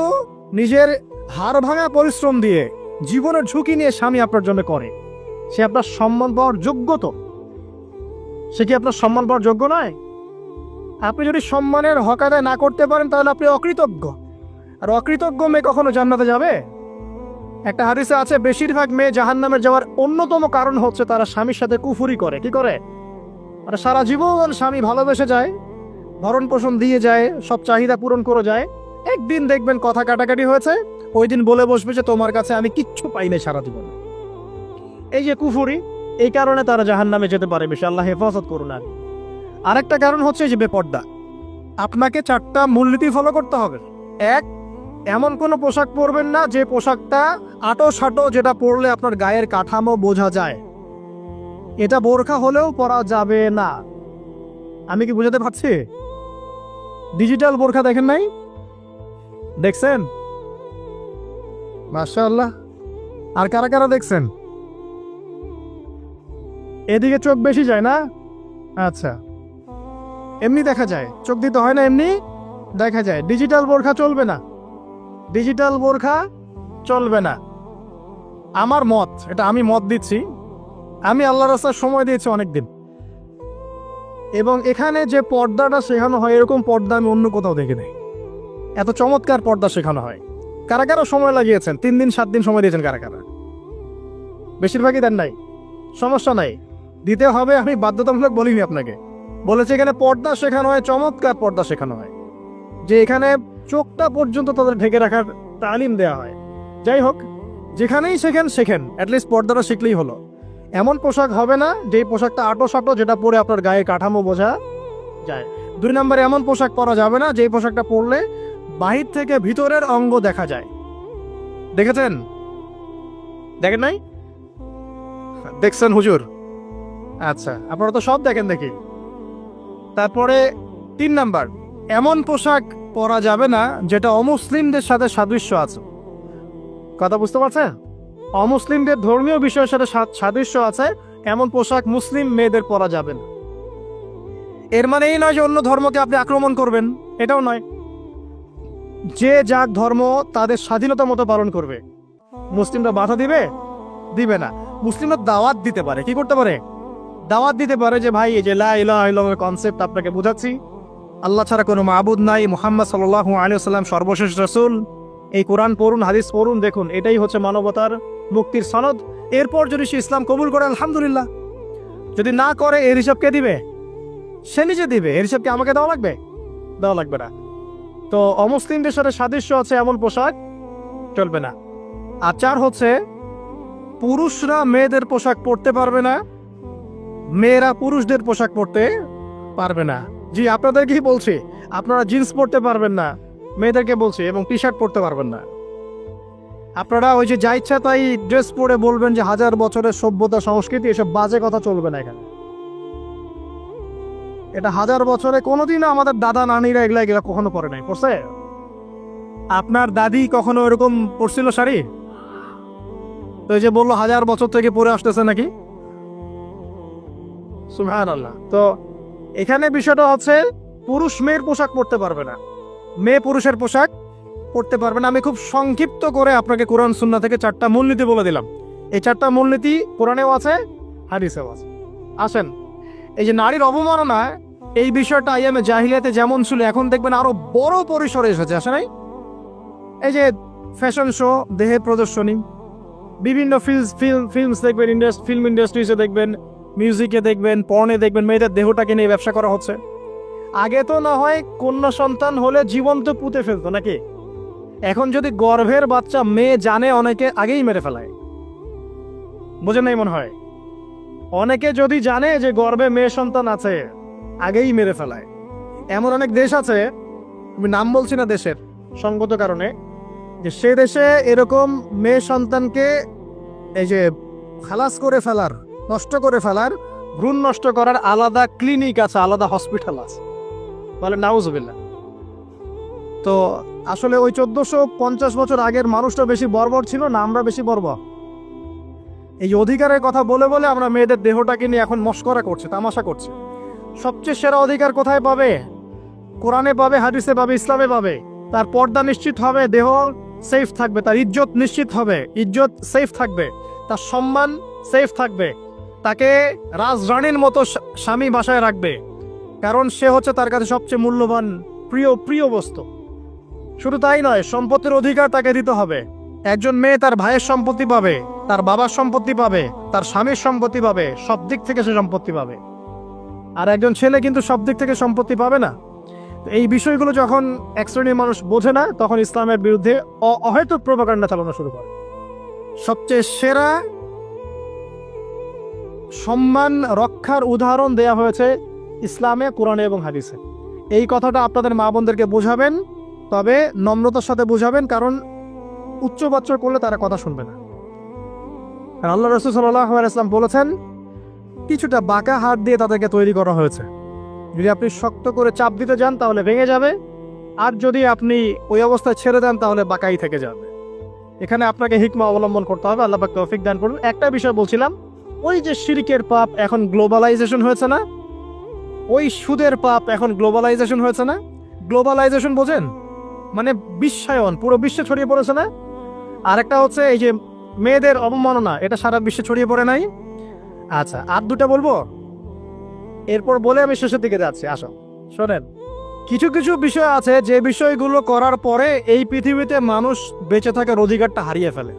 [SPEAKER 1] নিজের হাড় ভাঙা পরিশ্রম দিয়ে, জীবনের ঝুঁকি নিয়ে স্বামী আপনার জন্য করে। সে আপনার সম্মান পাওয়ার যোগ্য তো? সে কি আপনার সম্মান পাওয়ার যোগ্য নয়? আপনি যদি সম্মানের হক আদায় না করতে পারেন তাহলে আপনি অকৃতজ্ঞ। আর অকৃতজ্ঞ মেয়ে কখনো জান্নাতে যাবে? একটা হাদিসে আছে, বেশিরভাগ মেয়ে জাহান্নামে যাওয়ার অন্যতম কারণ হচ্ছে তারা স্বামীর সাথে কুফরি করে। কি করে? মানে সারা জীবন স্বামী ভালোবেসে যায়, ভরণ পোষণ দিয়ে যায়, সব চাহিদা পূরণ করে যায়, একদিন দেখবেন কথা কাটাকাটি হয়েছে, ওই দিন বলে বসবে যে তোমার কাছে আমি কিচ্ছু পাই নাই সারা জীবন। এই যে কুফরি, এই কারণে তারা জাহান্নামে যেতে পারে বেশি। আল্লাহ হেফাজত করুন। আর আরেকটা কারণ হচ্ছে যে বেপর্দা। আপনাকে 4টা মূলনীতি ফলো করতে হবে। 1, এমন কোনো পোশাক পরবেন না যে পোশাকটা আটো সাটো, যেটা পরলে আপনার গায়ের কাঠামো বোঝা যায়। এটা বোরখা হলেও পরা যাবে না। আমি কি বুঝাতে পারছি? ডিজিটাল বোরখা দেখেন নাই? দেখছেন? মাশাআল্লাহ। আর কারা কারা দেখছেন? এদিকে চোখ বেশি যায় না? আচ্ছা, এমনি দেখা যায়, চোখ দিতে হয় না, এমনি দেখা যায়। ডিজিটাল বোরখা চলবে না, ডিজিটাল বোরখা চলবে না। আমার মত, এটা আমি মত দিচ্ছি, আমি আল্লাহর রাস্তায় সময় দিয়েছি অনেকদিন, এবং এখানে যে পর্দাটা শেখানো হয় এরকম পর্দা আমি অন্য কোথাও দেখি নাই। এত চমৎকার পর্দা শেখানো হয়। কারা কারা সময় লাগিয়েছেন? 3 দিন 7 দিন সময় দিয়েছেন কারা কারা? বেশিরভাগই দেন নাই। সমস্যা নাই, দিতে হবে, আমি বাধ্যতামূলক বলিনি আপনাকে। বলেছি এখানে পর্দা শেখানো হয়, চমৎকার পর্দা শেখানো হয়, যে এখানে চোখটা পর্যন্ত তাদের ঢেকে রাখার তালিম দেওয়া হয়। যাই হোক, যেখানেই শেখেন অ্যাটলিস্ট পর্দাটা শিখলেই হলো। এমন পোশাক হবে না যেই পোশাকটা আটো সাটো, যেটা পরে আপনার গায়ে কাঠামো বোঝা যায়। 2 নম্বরে এমন পোশাক পরা যাবে না যেই পোশাকটা পরলে বাহির থেকে ভিতরের অঙ্গ দেখা যায়। দেখেছেন? দেখেন নাই? দেখছেন হুজুর? আচ্ছা, আপনারা তো সব দেখেন দেখি। তারপরে 3 নাম্বার, এমন পোশাক পরা যাবে না যেটা অমুসলিমদের সাথে সাদৃশ্য আছে। কথা বুঝতে পারছেন? অমুসলিমদের ধর্মীয় বিষয়ের সাথে সাদৃশ্য আছে এমন পোশাক মুসলিম মেয়েদের পরা যাবে না। এর মানে এই নয় যে অন্য ধর্মকে আপনি আক্রমণ করবেন, এটাও নয়। যে যাক ধর্ম তাদের স্বাধীনতা মতো পালন করবে। মুসলিমরা বাধা দিবে? দিবে না। মুসলিমরা দাওয়াত দিতে পারে। কি করতে পারে? দাওয়াত দিতে পারে যে ভাই, এই যে লা ইলাহা ইল্লাল্লাহর কনসেপ্ট আপনাকে বুঝাচ্ছি, আল্লাহ ছাড়া কোনো মাবুদ নাই, মুহাম্মদ সাল্লাল্লাহু আলাইহি ওয়াসাল্লাম সর্বশেষ রাসূল, এই কোরআন পড়ুন, হাদিস পড়ুন, দেখুন এটাই হচ্ছে মানবতার মুক্তির সনদ। এরপর যদি সে ইসলাম কবুল করে আলহামদুলিল্লাহ, যদি না করে এর হিসাব কে দিবে? সে নিজে দিবে। এর হিসাব কি আমাকে দেওয়া লাগবে? দেওয়া লাগবে না। তো অমুসলিমদের সাথে সাদৃশ্য আছে এমন পোশাক চলবে না। আর 4 হচ্ছে পুরুষরা মেয়েদের পোশাক পরতে পারবে না, মেয়েরা পুরুষদের পোশাক পরতে পারবে না। জি, আপনাদেরকেই বলছি, আপনারা জিন্স পরতে পারবেন না, মেয়েদেরকে বলছি, এবং টি শার্ট পরতে পারবেন না। আপনারা ওই যে যা ইচ্ছা তাই ড্রেস পরে বলবেন যে হাজার বছরের সভ্যতা সংস্কৃতি, এসব বাজে কথা চলবে না এখানে। এটা হাজার বছরে কোনোদিনও আমাদের দাদা নানিরা এগুলা কখনো পরে নাই, পড়ছে? আপনার দাদি কখনো এরকম পরছিল শাড়ি? তো এই যে বললো হাজার বছর থেকে পরে আসতেছে নাকি। সুবহানাল্লাহ। তো এখানে বিষয়টা হচ্ছে পুরুষ মেয়ের পোশাক পরতে পারবে না, মেয়ে পুরুষের পোশাক পড়তে পারবে না। আমি খুব সংক্ষিপ্ত করে আপনাকে কোরআন সুন্নাহ থেকে 4টা মূলনীতি বলে দিলাম। এই 4টা মূলনীতি কোরআনেও আছে, হাদিসেও আছে। আসেন, এই যে নারীর অবমাননা, এই বিষয়টা আইয়ামে জাহিলিয়াতে যেমন ছিল, এখন দেখবেন আরো বড় পরিসরে এসেছে, আসে নাই? এই যে ফ্যাশন শো, দেহের প্রদর্শনী, বিভিন্ন ফিল্মস দেখবেন, ফিল্ম ইন্ডাস্ট্রিজে দেখবেন, মিউজিকে দেখবেন, পর্নে দেখবেন, মেয়েদের দেহটাকে নিয়ে ব্যবসা করা হচ্ছে। আগে তো না হয় কন্যা সন্তান হলে জীবন্ত পুঁতে ফেলতো নাকি, এখন যদি গর্ভের বাচ্চা মেয়ে জানে, অনেকে আগেই মেরে ফেলায়। বোঝেন নাই মনে হয়? অনেকে যদি জানে যে গর্ভে মেয়ে সন্তান আছে, আগেই মেরে ফেলায়। এমন অনেক দেশ আছে, আমি নাম বলছি না দেশের সঙ্গত কারণে, যে সে দেশে এরকম মেয়ে সন্তানকে এই যে খালাস করে ফেলার, নষ্ট করে ফেলার, ভ্রূণ নষ্ট করার আলাদা ক্লিনিক আছে, আলাদা হসপিটাল আছে। বলে নাউজুবিল্লাহ। তো আসলে ওই 1450 বছর আগের মানুষটা বেশি বর্বর ছিল না আমরা বেশি বর্বর? এই অধিকারের কথা বলে বলে আমরা মেয়েদের দেহটাকে নিয়ে এখন মস্করা করছে, তামাশা করছে। সবচেয়ে সেরা অধিকার কোথায় পাবে? কোরআনে পাবে, হাদিসে পাবে, ইসলামে পাবে। তার পর্দা নিশ্চিত হবে, দেহ সেফ থাকবে, তার ইজ্জত নিশ্চিত হবে, ইজ্জত সেফ থাকবে, তার সম্মান সেফ থাকবে, তাকে রাজরানীর মতো স্বামী বাসায় রাখবে, কারণ সে হচ্ছে তার কাছে সবচেয়ে মূল্যবান প্রিয় বস্তু। শুধু তাই নয়, সম্পত্তির অধিকার তাকে দিতে হবে। একজন মেয়ে তার ভাইয়ের সম্পত্তি পাবে, তার বাবার সম্পত্তি পাবে, তার স্বামীর সম্পত্তি পাবে, সব দিক থেকে সে সম্পত্তি পাবে। আর একজন ছেলে কিন্তু সব দিক থেকে সম্পত্তি পাবে না। এই বিষয়গুলো যখন এক শ্রেণীর মানুষ বোঝে না, তখন ইসলামের বিরুদ্ধে অহেতুক প্রোপাগান্ডা চালানো শুরু করে। সবচেয়ে সেরা সম্মান রক্ষার উদাহরণ দেয়া হয়েছে ইসলামে, কোরআনে এবং হাদিসে। এই কথাটা আপনাদের মা বোনদেরকে বোঝাবেন, তবে নম্রতার সাথে বোঝাবেন, কারণ উচ্চবাচ্য করলে তারা কথা শুনবে না। আর আল্লাহ রাসূল সাল্লাল্লাহু আলাইহি ওয়াসাল্লাম বলেছেন, কিছুটা বাঁকা হাত দিয়ে তাদেরকে তৈরি করা হয়েছে। যদি আপনি শক্ত করে চাপ দিতে যান তাহলে ভেঙে যাবে, আর যদি আপনি ওই অবস্থায় ছেড়ে দেন তাহলে বাঁকাই থেকে যাবে। এখানে আপনাকে হিকমা অবলম্বন করতে হবে। আল্লাহ পাক তৌফিক দান করুন। একটা বিষয় বলছিলাম, ওই যে শিরকের পাপ এখন গ্লোবালাইজেশন হয়েছে না, ওই সুদের পাপ এখন গ্লোবালাইজেশন হয়েছে না। গ্লোবালাইজেশন বোঝেন? মানে বিশ্বায়ন, পুরো বিশ্বে ছড়িয়ে পড়েছে না। আর একটা হচ্ছে এই যে মেয়েদের অবমাননা, এটা সারা বিশ্বে ছড়িয়ে পড়ে নাই। আচ্ছা, আর দুটা বলবো, এরপর বলে আমি শেষের দিকে যাচ্ছি। আসো শোনেন, কিছু কিছু বিষয় আছে যে বিষয়গুলো করার পরে এই পৃথিবীতে মানুষ বেঁচে থাকার অধিকারটা হারিয়ে ফেলে।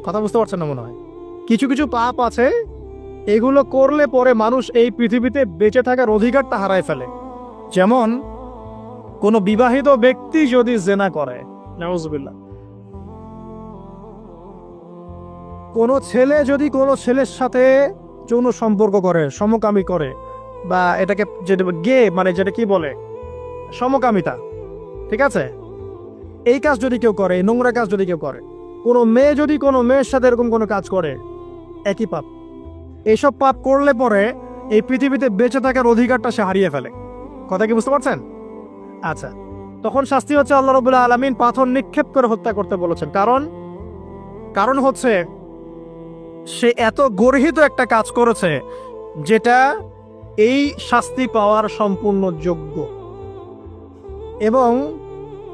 [SPEAKER 1] কথা বুঝতে পারছেন না মনে হয়? কিছু কিছু পাপ আছে, এগুলো করলে পরে মানুষ এই পৃথিবীতে বেঁচে থাকার অধিকারটা হারায় ফেলে। যেমন কোনো বিবাহিত ব্যক্তি যদি জেনা করে, নাউজুবিল্লাহ, কোনো ছেলে যদি কোনো ছেলের সাথে যৌন সম্পর্ক করে, সমকামী করে, বা এটাকে যেটা গে মানে যেটা কি বলে সমকামিতা, ঠিক আছে, এই কাজ যদি কেউ করে, এই নোংরা কাজ যদি কেউ করে, কোনো মেয়ে যদি কোনো মেয়ের সাথে এরকম কোনো কাজ করে, একই পাপ। এইসব পাপ করলে পরে এই পৃথিবীতে বেঁচে থাকার অধিকারটা সে হারিয়ে ফেলে। কথা কি বুঝতে পারছেন? আচ্ছা, তখন শাস্তি হচ্ছে আল্লাহ রাব্বুল আলামিন পাথর নিক্ষেপ করে হত্যা করতে বলেছেন। কারণ হচ্ছে সে এত গর্হিত একটা কাজ করেছে যেটা এই শাস্তি পাওয়ার সম্পূর্ণ যোগ্য। এবং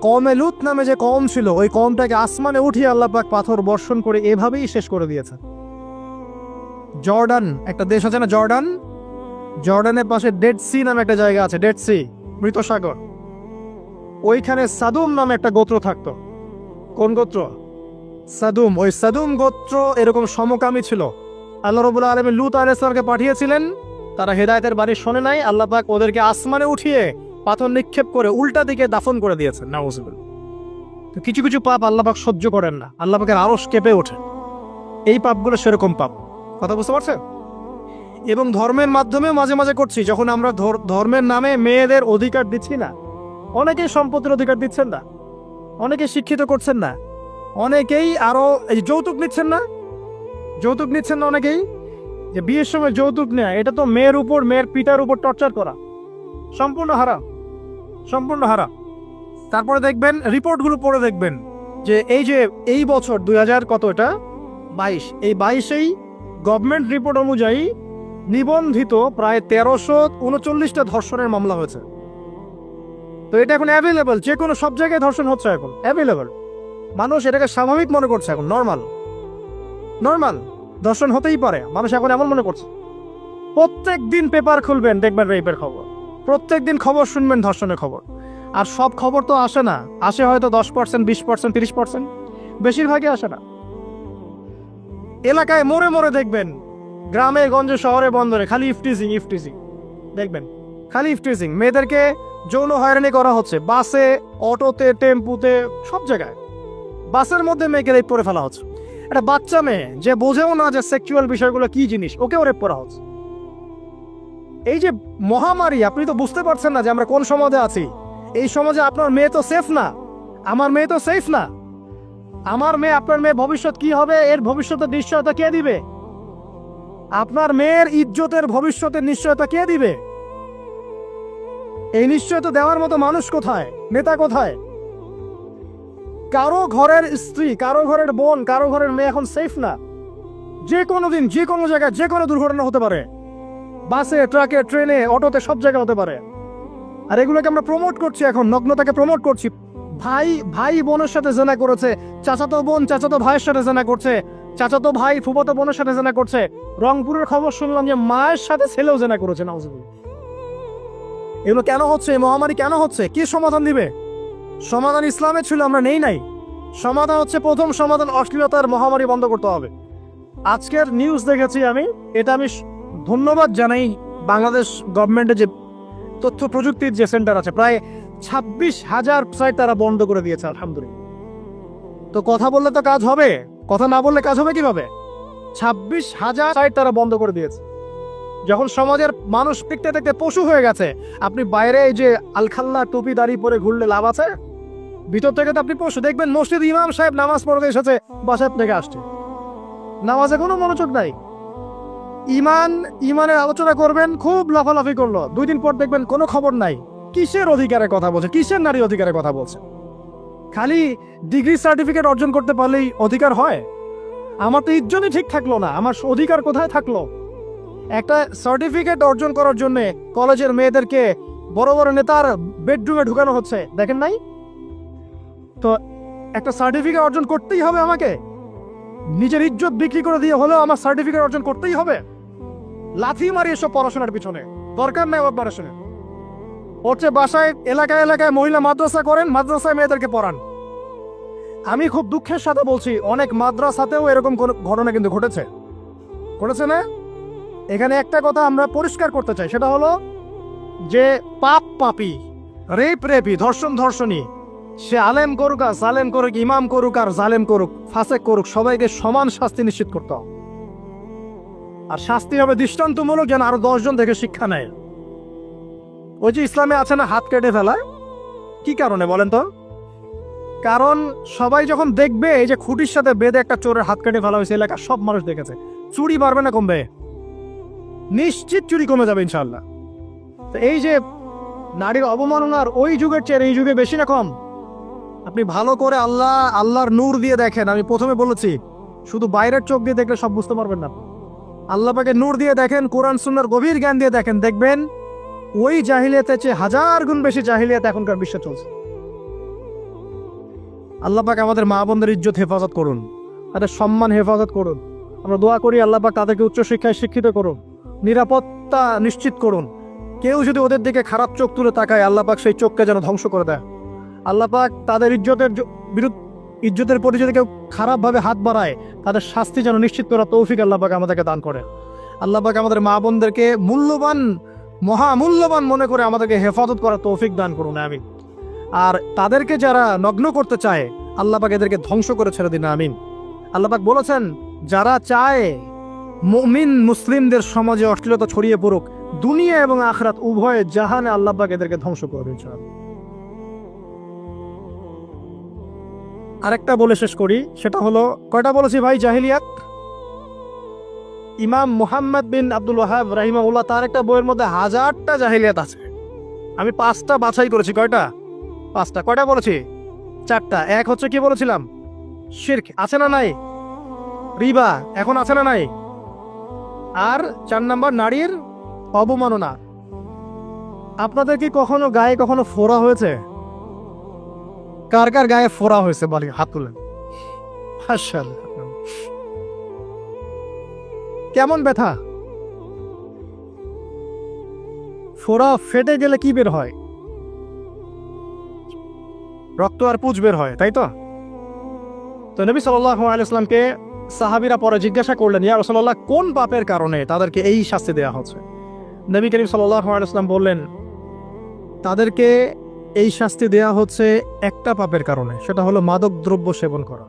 [SPEAKER 1] কওমে লূত নামে যে কওম ছিল, ওই কওমটাকে আসমানে উঠিয়ে আল্লাহ পাক পাথর বর্ষণ করে এভাবেই শেষ করে দিয়েছে। জর্ডান একটা দেশ আছে না, জর্ডানের পাশে ডেড সি নামে একটা জায়গা আছে, ডেড সি, মৃত সাগর। ওইখানে সাদুম নামে একটা গোত্র থাকতো। কোন গোত্র? সাদুম। ওই সাদুম গোত্র এরকম সমকামী ছিল। আল্লাহ রাব্বুল আলামিন লূত আলাইহিস সালামকে পাঠিয়েছিলেন, তারা হেদায়েতের বাণী শোনে নাই। আল্লাহ পাক ওদেরকে আসমানে উঠিয়ে পাথর নিক্ষেপ করে উল্টা দিকে দাফন করে দিয়েছেন। নাউজুবিল্লাহ। তো কিছু কিছু পাপ আল্লাহ পাক সহ্য করেন না, আল্লাহ পাকের আরশ কেঁপে ওঠে। এই পাপগুলো সেরকম পাপ। কথা বুঝতে পারছেন? এবং ধর্মের মাধ্যমেও মাঝে মাঝে করছি, যখন আমরা ধর্মের নামে মেয়েদের অধিকার দিচ্ছি না, অনেকেই সম্পত্তির অধিকার দিচ্ছেন না, অনেকে শিক্ষিত করছেন না, অনেকেই আরো এই যৌতুক নিচ্ছেন না, যৌতুক নিচ্ছেন না অনেকেই, যে বিয়ের সময় যৌতুক নেয়, এটা তো মেয়ের উপর, মেয়ের পিতার উপর টর্চার করা, সম্পূর্ণ হারাম, সম্পূর্ণ হারাম। তারপরে দেখবেন রিপোর্টগুলো পড়ে দেখবেন যে এই বছর 2000 কত এটা 22, এই 22-এই গভর্নমেন্ট রিপোর্ট অনুযায়ী নিবন্ধিত প্রায় 1339টা ধর্ষণের মামলা হয়েছে। তো এটা এখন অ্যাভেলেবল, যে কোনো সব জায়গায় ধর্ষণ হচ্ছে, এখন অ্যাভেলেবল। মানুষ এটাকে স্বাভাবিক মনে করছে, এখন নর্মাল, নর্মাল ধর্ষণ হতেই পারে, মানুষ এখন এমন মনে করছে। প্রত্যেক দিন পেপার খুলবেন, দেখবেন রেপের খবর, প্রত্যেক দিন খবর শুনবেন ধর্ষণের খবর। আর সব খবর তো আসে না, আসে হয়তো 10%, 20%, 30%, বেশিরভাগই আসে না। এলাকায় মোড়ে মোড়ে দেখবেন, গ্রামে গঞ্জে শহরে বন্দরে খালি ইফটিজিং, ইফটিজিং দেখবেন, খালি ইফটিজিং। মেয়েদেরকে যৌন হয়রানি করা হচ্ছে, বাসে, অটোতে, টেম্পুতে, সব জায়গায়। বাসের মধ্যে মেয়েকে রেপ করে ফেলা হচ্ছে। একটা বাচ্চা মেয়ে যে বোঝেও না যে সেক্সুয়াল বিষয়গুলো কি জিনিস, ওকেও রেপ করা হচ্ছে। এই যে মহামারী, আপনি তো বুঝতে পারছেন না যে আমরা কোন সমাজে আছি। এই সমাজে আপনার মেয়ে তো সেফ না, আমার মেয়ে তো সেফ না। আমার মেয়ে, আপনার মেয়ে ভবিষ্যৎ কি হবে, এর ভবিষ্যতের নিশ্চয়তা কে দিবে? আপনার মেয়ের ইজ্জতের ভবিষ্যতের নিশ্চয়তা কে দিবে? এই নিশ্চয়তা দেওয়ার মতো মানুষ কোথায়, নেতা কোথায়? কারো ঘরের স্ত্রী, কারো ঘরের বোন, কারো ঘরের মেয়ে এখন সেফ না। যে কোনো দিন, যে কোনো জায়গায়, যে কোনো দুর্ঘটনা হতে পারে। বাসে, ট্রাকে, ট্রেনে, অটোতে, সব জায়গায় হতে পারে। আর এগুলোকে আমরা প্রমোট করছি, এখন নগ্নতাকে প্রমোট করছি। ভাই ভাই বোনের সাথে জেনা করেছে, চাচাতো বোন চাচাতো ভাইয়ের সাথে জেনা করছে, চাচাতো ভাই ফুফাতো বোনের সাথে জেনা করছে। রংপুরের খবর শুনলাম যে মায়ের সাথে ছেলেও জেনা করেছে। নাউজুবিল্লাহ। এগুলো কেন হচ্ছে? এই মহামারী কেন হচ্ছে? কি সমাধান দিবে? সমাধান ইসলামে ছিল, আমরা নেই নাই। সমাধান হচ্ছে, প্রথম সমাধান অশ্লীলতার মহামারী বন্ধ করতে হবে। আজকের নিউজ দেখেছি আমি, এটা আমি ধন্যবাদ জানাই বাংলাদেশ গভর্নমেন্টের, যে তথ্য প্রযুক্তির যে সেন্টার আছে, প্রায় 26,000 সাইট তারা বন্ধ করে দিয়েছে, আলহামদুলিল্লাহ। তো কথা বললে তো কাজ হবে, কথা না বললে কাজ হবে কিভাবে? 26,000 সাইট তারা বন্ধ করে দিয়েছে। যখন সমাজের মানুষ দেখতে দেখতে পশু হয়ে গেছে, আপনি বাইরে এই যে আলখাল্লা টুপি দাড়ি পরে ঘুরলে লাভ আছে? ভিতর থেকে তো আপনি পশু। দেখবেন মসজিদ ইমাম সাহেব নামাজ পড়তে এসেছে, বাসায় থেকে আসছে, নামাজে কোনো মনোযোগ নাই। ইমানের আলোচনা করবেন, খুব লাফালাফি করলো, 2 দিন পর দেখবেন কোনো খবর নাই। কিসের অধিকারের কথা বলছে? কিসের নারী অধিকারের কথা বলছে? খালি ডিগ্রি সার্টিফিকেট অর্জন করতে পারলেই অধিকার হয়? আমার তো ইজ্জতই ঠিক থাকলো না, আমার অধিকার কোথায় থাকলো? একটা সার্টিফিকেট অর্জন করার জন্য কলেজের মেয়েদেরকে বড় বড় নেতার বেডরুমে ঢুকানো হচ্ছে, দেখেন নাই? তো একটা সার্টিফিকেট অর্জন করতেই হবে আমাকে, নিজের ইজ্জত বিক্রি করে দিয়ে হলেও আমার সার্টিফিকেট অর্জন করতেই হবে। লাথি মারি এসব পড়াশোনার পিছনে, দরকার নেই আমার পড়াশোনা। হচ্ছে বাসায়, এলাকায় এলাকায় মহিলা মাদ্রাসা করেন, মাদ্রাসায় মেয়েদেরকে পড়ান। আমি খুব দুঃখের সাথে বলছি, অনেক মাদ্রাসাতেও এরকম কোন ঘটনা কিন্তু ঘটেছে, ঘটেছে না? এখানে একটা কথা আমরা পরিষ্কার করতে চাই, সেটা হলো যে পাপ পাপী, রেপ রেপি, ধর্ষণ ধর্ষণী, সে আলেম করুক আর জালেম করুক, ইমাম করুক আর জালেম করুক, ফাসেক করুক, সবাইকে সমান শাস্তি নিশ্চিত করতে হবে। আর শাস্তি হবে দৃষ্টান্তমূলক, যেন আরো 10 জন থেকে শিক্ষা নেয়। ওই যে ইসলামে আছে না হাত কেটে ফেলা, কি কারণে বলেন তো? কারণ সবাই যখন দেখবে এই যে খুঁটির সাথে বেঁধে একটা চোরের হাত কেটে ফেলা হয়েছে, এলাকার সব মানুষ দেখেছে, চুরি বাড়বে না কমবে? নিশ্চিত চুরি কমে যাবে ইনশাআল্লাহ। তো এই যে নারীর অবমাননার ওই যুগের চেয়ে এই যুগে বেশি না কম? আপনি ভালো করে আল্লাহর নূর দিয়ে দেখেন। আমি প্রথমে বলেছি, শুধু বাইরের চোখ দিয়ে দেখলে সব বুঝতে পারবেন না। আল্লাহ পাকে নূর দিয়ে দেখেন, কোরআন সুন্নাহর গভীর জ্ঞান দিয়ে দেখেন, দেখবেন ওই জাহিলিয়াতের চেয়ে 1000 গুণ বেশি জাহিলিয়াত এখনকার বিশ্বে চলছে। আল্লাহ পাক আমাদের মা বোনদের ইজ্জত হেফাজত করুন, তাদের সম্মান হেফাজত করুন। আমরা দোয়া করি আল্লাহ পাক তাদেরকে উচ্চশিক্ষায় শিক্ষিত করুন, নিরাপত্তা নিশ্চিত করুন। কেউ যদি ওদের দিকে খারাপ চোখ তুলে তাকায়, আল্লাহ পাক সেই চোখকে যেন ধ্বংস করে দেয়। আল্লাহ পাক তাদের ইজ্জতের প্রতি যদি কেউ খারাপভাবে হাত বাড়ায়, তাদের শাস্তি যেন নিশ্চিত করার তৌফিক আল্লাহ পাক আমাদেরকে দান করে। আল্লাহ পাক আমাদের মা বোনদেরকে মূল্যবান, মহামূল্যবান মনে করে আমাদেরকে হেফাজত করার তৌফিক দান করুন, আমিন। আর তাদেরকে যারা নগ্ন করতে চায়, আল্লাহ পাক এদেরকে ধ্বংস করে ছেড়ে দিন, আমিন। আল্লাহ পাক বলেছেন, যারা চায় মুমিন মুসলিমদের সমাজে অশ্লীলতা ছড়িয়ে পড়ুক, দুনিয়া এবং আখিরাত উভয় জাহানে আল্লাহ পাক এদেরকে ধ্বংস করবে ইনশাআল্লাহ। আরেকটা বলে শেষ করি, সেটা হলো, কয়টা বলেছি ভাই জাহিলিয়াত? ইমাম মুহাম্মদ বিন আব্দুল ওয়াহাব রাহিমাহুল্লাহ তার একটা বইয়ের মধ্যে 1000টা জাহিলিয়াত আছে। আমি 5টা বাছাই করেছি। কয়টা? 5টা। কয়টা বলেছি? 4টা। এক হচ্ছে কি বলেছিলাম? শিরক। আছে না নাই? রিবা এখন আছে না নাই? আর 4 নাম্বার নারীর অবমাননা। আপনাদের কি কখনো গায়ে কখনো ফোড়া হয়েছে? কার কার গায়ে ফোড়া হয়েছে বলি, হাত তুলেন। মাশাআল্লাহ। কেমন ব্যথা? ফোড়া ফেটে গেলে কি বের হয়? রক্ত আর পুঁজ বের হয়, তাই তো? তো নবী সাল্লাল্লাহু আলাইহি ওয়াসাল্লামকে সাহাবীরা পরে জিজ্ঞাসা করলেন, ইয়া রাসূলুল্লাহ, কোন পাপের কারণে তাদেরকে এই শাস্তি দেওয়া হচ্ছে? নবী করিম সাল্লাল্লাহু আলাইহি ওয়াসাল্লাম বললেন, তাদেরকে এই শাস্তি দেয়া হচ্ছে একটা পাপের কারণে, সেটা হলো মাদক দ্রব্য সেবন করা।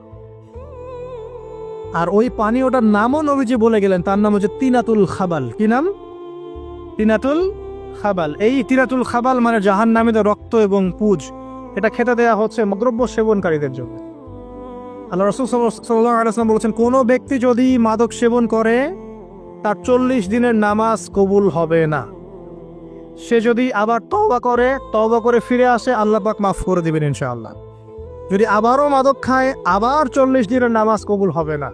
[SPEAKER 1] আর ওই পানীয়টার নামও নবীজি বলে গেলেন, তার নাম হচ্ছে তিনাতুল খাবাল। কি নাম? তিনাতুল খাবাল। এই তিনাতুল খাবাল মানে জাহান্নামীদের রক্ত এবং পুঁজ, এটা খেতে দেয়া হচ্ছে দ্রব্য সেবনকারীদের জন্য। আল্লাহ রাসূল সাল্লাল্লাহু আলাইহি ওয়াসাল্লাম বলেছেন, কোনো ব্যক্তি যদি মাদক সেবন করে তার 40 দিনের নামাজ কবুল হবে না। সে যদি আবার তওবা করে ফিরে আসে, আল্লাহ পাক মাফ করে দিবেন ইনশাআল্লাহ। যদি আবারও মাদক খায়, আবার 40 দিনের নামাজ কবুল হবে না।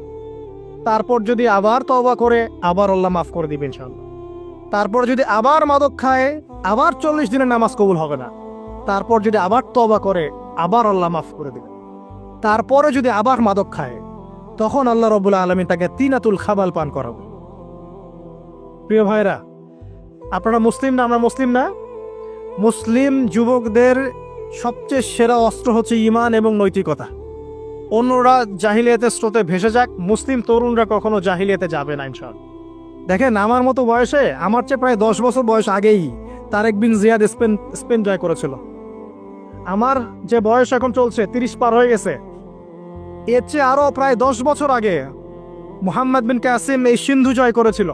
[SPEAKER 1] তারপর যদি আবার তওবা করে, আবার আল্লাহ মাফ করে দিবেন ইনশাআল্লাহ। তারপর যদি আবার মাদক খায়, আবার 40 দিনের নামাজ কবুল হবে না। তারপর যদি আবার তওবা করে, আবার আল্লাহ মাফ করে দিবেন। তারপরে যদি আবার মাদক খায়, তখন আল্লাহ রাব্বুল আলামিন তাকে তিনাতুল খাবাল পান করাবে। প্রিয় ভাইরা, আপনারা মুসলিম না? আমরা মুসলিম না? মুসলিম যুবকদের সবচেয়ে সেরা অস্ত্র হচ্ছে ঈমান এবং নৈতিকতা। অন্যরা জাহিলিয়াতের স্রোতে ভেসে যাক, মুসলিম তরুণরা কখনো জাহিলিয়াতে যাবে না ইনশাআল্লাহ। দেখেন, আমার মতো বয়সে, আমার চেয়ে প্রায় 10 বছর বয়স আগেই তারেক বিন জিয়াদ স্পেন জয় করেছিল। আমার যে বয়স এখন চলছে 30 পার হয়ে গেছে, এর চেয়ে আরো প্রায় 10 বছর আগে মুহাম্মদ বিন কাসিম এই সিন্ধু জয় করেছিল।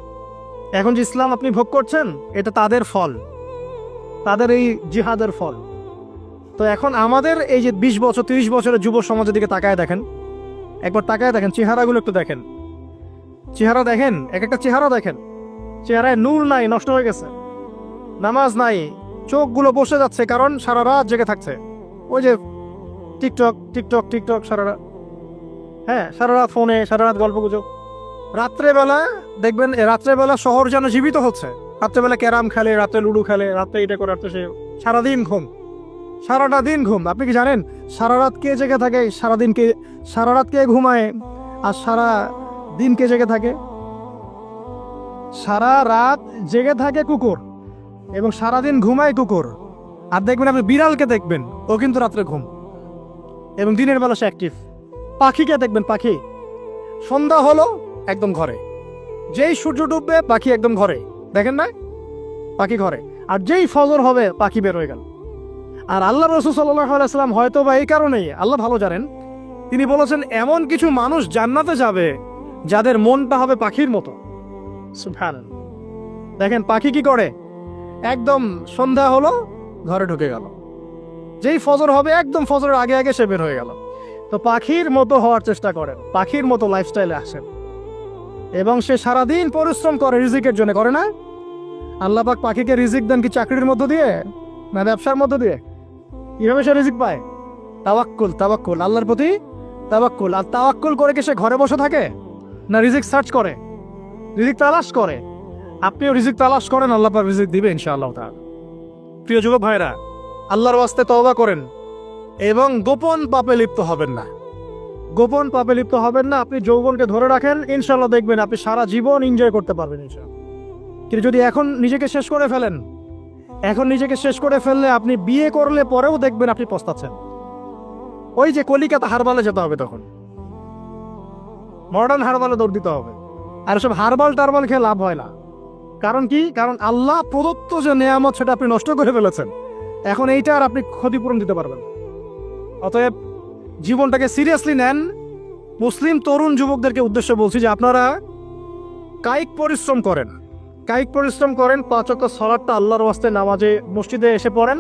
[SPEAKER 1] এখন যে ইসলাম আপনি ভোগ করছেন, এটা তাদের ফল, তাদের এই জিহাদের ফল। তো এখন আমাদের এই যে 20 বছর 30 বছরের যুব সমাজের দিকে তাকায় দেখেন, একবার তাকায় দেখেন, চেহারাগুলো একটু দেখেন, চেহারা দেখেন, এক একটা চেহারা দেখেন, চেহারায় নূর নাই, নষ্ট হয়ে গেছে, নামাজ নাই, চোখগুলো বসে যাচ্ছে, কারণ সারা রাত জেগে থাকছে। ওই যে টিকটক টিকটক টিকটক সারা রাত, হ্যাঁ সারা রাত ফোনে, সারা রাত গল্প গুজব। রাত্রেবেলা দেখবেন, রাত্রেবেলা শহর যেন জীবিত হচ্ছে। রাত্রেবেলা ক্যারাম খেলে, রাত্রে লুডো খেলে, রাত্রে এটা করে, রাত্রে সে, সারাদিন ঘুম, সারাটা দিন ঘুম। আপনি কি জানেন সারা রাত কে জেগে থাকে? সারা রাত কে ঘুমায় আর সারা দিন কে জেগে থাকে? সারা রাত জেগে থাকে কুকুর এবং সারাদিন ঘুমায় কুকুর। আর দেখবেন আপনি বিড়ালকে দেখবেন, ও কিন্তু রাত্রে ঘুম এবং দিনের বেলা সে অ্যাক্টিভ। পাখিকে দেখবেন, পাখি সন্ধ্যা হলো একদম ঘরে, যেই সূর্য ডুববে পাখি একদম ঘরে, দেখেন না? পাখি ঘরে। আর যেই ফজর হবে পাখি বের হয়ে গেল। আর আল্লাহ রাসূল সাল্লাল্লাহু আলাইহি ওয়াসাল্লাম হয়তো বা এই কারণেই, আল্লাহ ভালো জানেন, তিনি বলেছেন এমন কিছু মানুষ জান্নাতে যাবে যাদের মনটা হবে পাখির মতো। সুবহানাল্লাহ। দেখেন পাখি কি করে, একদম সন্ধ্যা হলো ঘরে ঢুকে গেল, যেই ফজর হবে একদম ফজরের আগে আগে সে বের হয়ে গেল। তো পাখির মতো হওয়ার চেষ্টা করেন, পাখির মতো লাইফস্টাইলে আসেন, এবং সে সারাদিন পরিশ্রম করে রিজিকের জন্য, করে না? আল্লাহ পাক পাখিকে রিজিক দেন কি চাকরির মধ্য দিয়ে না ব্যবসার মধ্য দিয়ে? কিভাবে সে রিজিক পায়? তাওয়াক্কুল, আল্লাহর প্রতি তাওয়াক্কুল। আর তাওয়াক্কুল করে কি সে ঘরে বসে থাকে না রিজিক সার্চ করে, রিজিক তালাশ করে? আপনিও রিজিক তালাশ করেন, আল্লাহ পাক রিজিক দিবে ইনশাআল্লাহ তাআলা। প্রিয় যুবক ভাইরা, আল্লাহর ওয়াস্তে তওবা করেন এবং গোপন পাপে লিপ্ত হবেন না। গোপন পাপে লিপ্ত হবেন না। আপনি যৌবনকে ধরে রাখেন, ইনশাআল্লাহ দেখবেন আপনি সারা জীবন এনজয় করতে পারবেন ইনশাআল্লাহ। কিন্তু যদি এখন নিজেকে শেষ করে ফেলেন, এখন নিজেকে শেষ করে ফেললে আপনি বিয়ে করলে পরেও দেখবেন আপনি পস্তাচ্ছেন। ওই যে কলিকাতা হারবালে যেতে হবে, তখন মডার্ন হারবালে দৌড় দিতে হবে। আর সব হারবাল টারবাল খেয়ে লাভ হয় না। কারণ কি? কারণ আল্লাহ প্রদত্ত যে নেয়ামত সেটা আপনি নষ্ট করে ফেলেছেন। এখন এইটা আর আপনি ক্ষতিপূরণ দিতে পারবেন। অতএব জীবনটাকে সিরিয়াসলি নেন, মুসলিম তরুণ যুবকদেরকে উদ্দেশ্যে বলছি যে আপনারা কায়িক পরিশ্রম করেন, কায়িক পরিশ্রম করেন, 5 ওয়াক্ত সালাতটা আল্লাহর ওয়াস্তে নামাজে মসজিদে এসে পড়েন।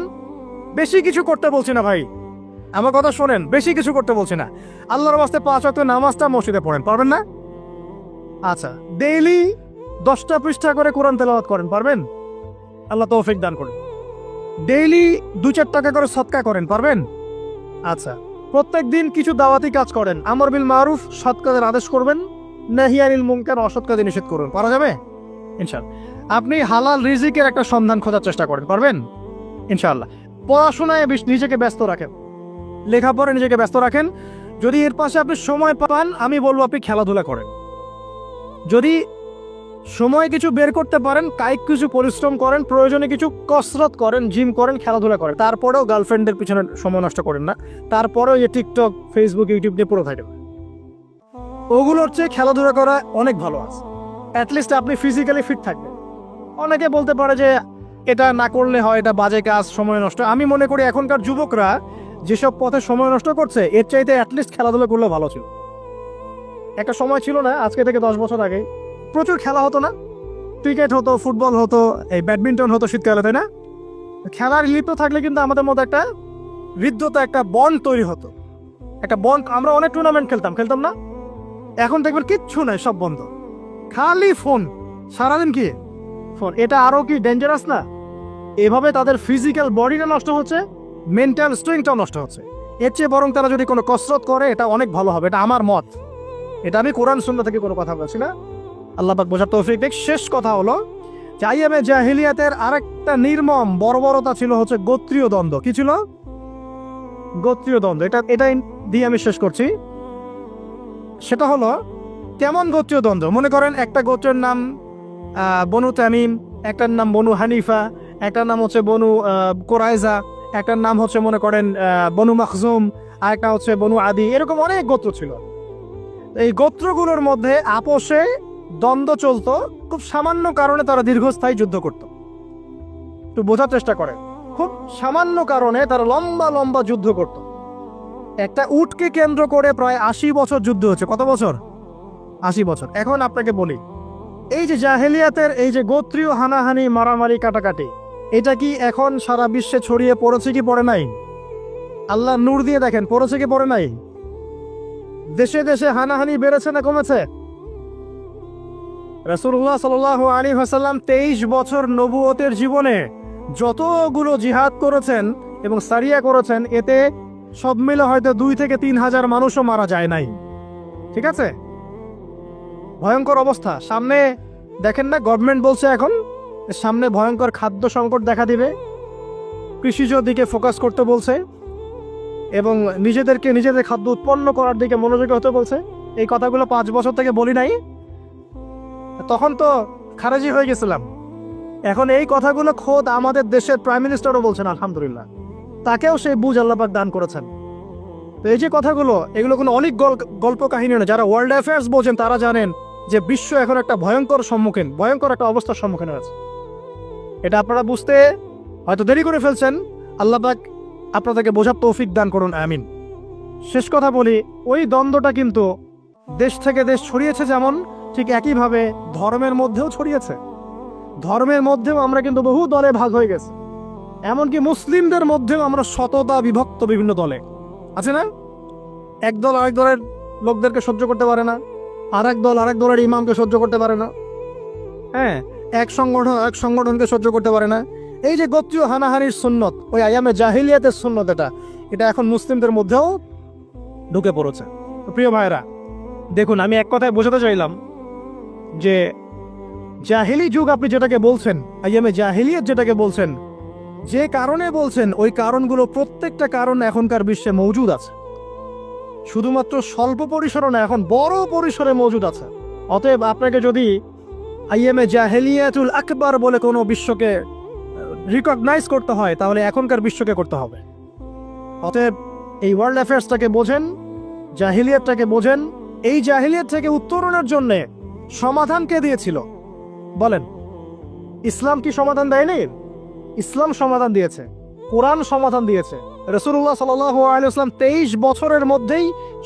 [SPEAKER 1] বেশি কিছু করতে বলছি না ভাই, আমার কথা শোনেন, বেশি কিছু করতে বলছি না। আল্লাহর ওয়াস্তে 5 ওয়াক্ত নামাজটা মসজিদে পড়েন, পারবেন না? আচ্ছা, ডেইলি 10টা পৃষ্ঠা করে কোরআন তেলাওয়াত করেন, পারবেন? আল্লাহ তৌফিক দান করেন। ডেইলি 2-4 টাকা করে সদকা করেন, পারবেন? আচ্ছা, প্রত্যেক দিন কিছু দাওয়াতি কাজ করেন, আমর বিল মারুফ, সৎ কাজের আদেশ করবেন, নাহি আনিল মুনকার, অসৎ কাজে নিষেধ করবেন, পারা যাবে ইনশাআল্লাহ। আপনি হালাল রিজিকের একটা সন্ধান খোঁজার চেষ্টা করেন, পারবেন ইনশাআল্লাহ। পড়াশোনায় নিজেকে ব্যস্ত রাখেন, লেখাপড়ায় নিজেকে ব্যস্ত রাখেন। যদি এর পাশে আপনি সময় পান, আমি বলবো আপনি খেলাধুলা করেন। যদি সময় কিছু বের করতে পারেন, কায়িক কিছু পরিশ্রম করেন, প্রয়োজনে কিছু কসরত করেন, জিম করেন, খেলাধুলা করেন। তারপরেও গার্লফ্রেন্ডের পিছনে সময় নষ্ট করেন না, তারপরেও এই টিকটক, ফেসবুক, ইউটিউব নিয়ে পুরো থাকেন। ওগুলোর চেয়ে খেলাধুলা করা অনেক ভালো আছে। অ্যাটলিস্ট আপনি ফিজিক্যালি ফিট থাকবেন। অনেকে বলতে পারে যে এটা না করলে হয়, এটা বাজে কাজ, সময় নষ্ট। আমি মনে করি এখনকার যুবকরা যেসব পথে সময় নষ্ট করছে, এর চাইতে অ্যাটলিস্ট খেলাধুলা করলে ভালো ছিল। একটা সময় ছিল না, আজকে থেকে 10 বছর আগে প্রচুর খেলা হতো না? ক্রিকেট হতো, ফুটবল হতো, এই ব্যাডমিন্টন হতো শীতকালে, তাই না? খেলার লিপ্ত থাকলে কিন্তু আমাদের মধ্যে একটা হৃদ্যতা, একটা বন্ড তৈরি হতো, একটা বন্ড। আমরা অনেক টুর্নামেন্ট খেলতাম না? এখন দেখবেন কিচ্ছু নাই, সব বন্ধ, খালি ফোন, সারাদিন কি ফোন। এটা আরো কি ডেঞ্জারাস না? এভাবে তাদের ফিজিক্যাল বডিটা নষ্ট হচ্ছে, মেন্টাল স্ট্রেংথটাও নষ্ট হচ্ছে। এর চেয়ে বরং তারা যদি কোনো কসরত করে, এটা অনেক ভালো হবে। এটা আমার মত, এটা আমি কোরআন সুন্নাহ থেকে কোনো কথা বলছি না। আল্লাহ পাক বোঝার তৌফিক দেখ। শেষ কথা হলো যে আইয়ামে জাহিলিয়াতের আরেকটা নির্মম বর্বরতা ছিল হচ্ছে গোত্রীয় দ্বন্দ্ব। কি ছিল? গোত্রীয় দ্বন্দ্ব। এটাই দিয়ে আমি শেষ করছি। সেটা হলো কেমন গোত্রীয় দ্বন্দ্ব? মনে করেন একটা গোত্রের নাম বনু তামিম, একটার নাম বনু হানিফা, একটার নাম হচ্ছে বনু কোরাইজা, একটার নাম হচ্ছে মনে করেন বনু মাখজুম, আর একটা হচ্ছে বনু আদি। এরকম অনেক গোত্র ছিল। এই গোত্রগুলোর মধ্যে আপোষে দ্বন্দ্ব চলতো, খুব সামান্য কারণে তারা দীর্ঘস্থায়ী যুদ্ধ করত। একটু বোঝার চেষ্টা করেন, খুব সামান্য কারণে তারা লম্বা লম্বা যুদ্ধ করত। একটা উটকে কেন্দ্র করে প্রায় 80 বছর যুদ্ধ হচ্ছে। কত বছর? 80 বছর। এখন আপনাকে বলি, এই যে জাহেলিয়াতের এই যে গোত্রীয় হানাহানি, মারামারি, কাটাকাটি, এটা কি এখন সারা বিশ্বে ছড়িয়ে পড়েছে কি পড়ে নাই? আল্লাহ নূর দিয়ে দেখেন, পড়েছে কি পড়ে নাই? দেশে দেশে হানাহানি বেড়েছে না কমেছে? রাসূলুল্লাহ সাল্লাল্লাহু আলাইহি ওয়াসাল্লাম 23 বছর নবুয়তের জীবনে যতগুলো জিহাদ করেছেন এবং সারিয়া করেছেন, এতে সব মিলে হয়তো 2 থেকে 3 হাজার মানুষও মারা যায় নাই। ঠিক আছে? ভয়ঙ্কর অবস্থা। সামনে দেখেন না, গভর্নমেন্ট বলছে এখন সামনে ভয়ঙ্কর খাদ্য সংকট দেখা দিবে, কৃষিজ দিকে ফোকাস করতে বলছে এবং নিজেদের খাদ্য উৎপন্ন করার দিকে মনোযোগী হতে বলছে। এই কথাগুলো 5 বছর থেকে বলি নাই, তখন তো খারেজি হয়ে গেছিলাম। এখন এই কথাগুলো খোদ আমাদের দেশের প্রাইম মিনিস্টারও বলছেন, আলহামদুলিল্লাহ, তাকেও সেই বুঝ আল্লাহ পাক দান করেছেন। তো এই যে কথাগুলো, এগুলো কোনো অনেক গল্প কাহিনী না। যারা ওয়ার্ল্ড অ্যাফেয়ার্স বোঝেন তারা জানেন যে বিশ্ব এখন একটা ভয়ঙ্কর একটা অবস্থার সম্মুখীন হয়েছে। এটা আপনারা বুঝতে হয়তো দেরি করে ফেলছেন। আল্লাহ পাক আপনাদেরকে বোঝার তৌফিক দান করুন, আমিন। শেষ কথা বলি, ওই দ্বন্দ্বটা কিন্তু দেশ থেকে দেশ ছড়িয়েছে, যেমন ঠিক একইভাবে ধর্মের মধ্যেও ছড়িয়েছে। ধর্মের মধ্যেও আমরা কিন্তু বহু দলে ভাগ হয়ে গেছে। এমনকি মুসলিমদের মধ্যেও আমরা শততা বিভক্ত বিভিন্ন দলে আছে না? এক দল আরেক দলের লোকদেরকে সহ্য করতে পারে না, আর এক দল আরেক দলের ইমামকে সহ্য করতে পারে না। হ্যাঁ, এক সংগঠনকে সহ্য করতে পারে না। এই যে গোত্রীয় হানাহানির সুন্নত, ওই আয়ামে জাহিলিয়াতের সুন্নত, এটা এখন মুসলিমদের মধ্যেও ঢুকে পড়েছে। প্রিয় ভাইরা, দেখুন, আমি এক কথায় বোঝাতে চাইলাম যে জাহিলি যুগ আপনি যেটাকে বলছেন, আইয়ামে জাহিলিয়াত যেটাকে বলছেন, যে কারণে বলছেন, ওই কারণগুলো প্রত্যেকটা কারণ এখনকার বিশ্বে মজুদ আছে। শুধুমাত্র স্বল্প পরিসরে না, এখন বড় পরিসরে মজুদ আছে। অতএব আপনাকে যদি আইয়ামে জাহিলিয়াতুল আকবার বলে কোনো বিশ্বকে রিকগনাইজ করতে হয়, তাহলে এখনকার বিশ্বকে করতে হবে। অতএব এই ওয়ার্ল্ড অ্যাফেয়ার্সটাকে বোঝেন, জাহিলিয়াতটাকে বোঝেন। এই জাহিলিয়াত থেকে উত্তরণের জন্যে সমাধান কে দিয়েছিল বলেন? ইসলাম কি সমাধান দেয়নি? ইসলাম সমাধান দিয়েছে, কোরআন সমাধান দিয়েছে। রাসূলুল্লাহ সাল্লাল্লাহু আলাইহি ওয়াসাল্লাম 23 বছরের মধ্যেই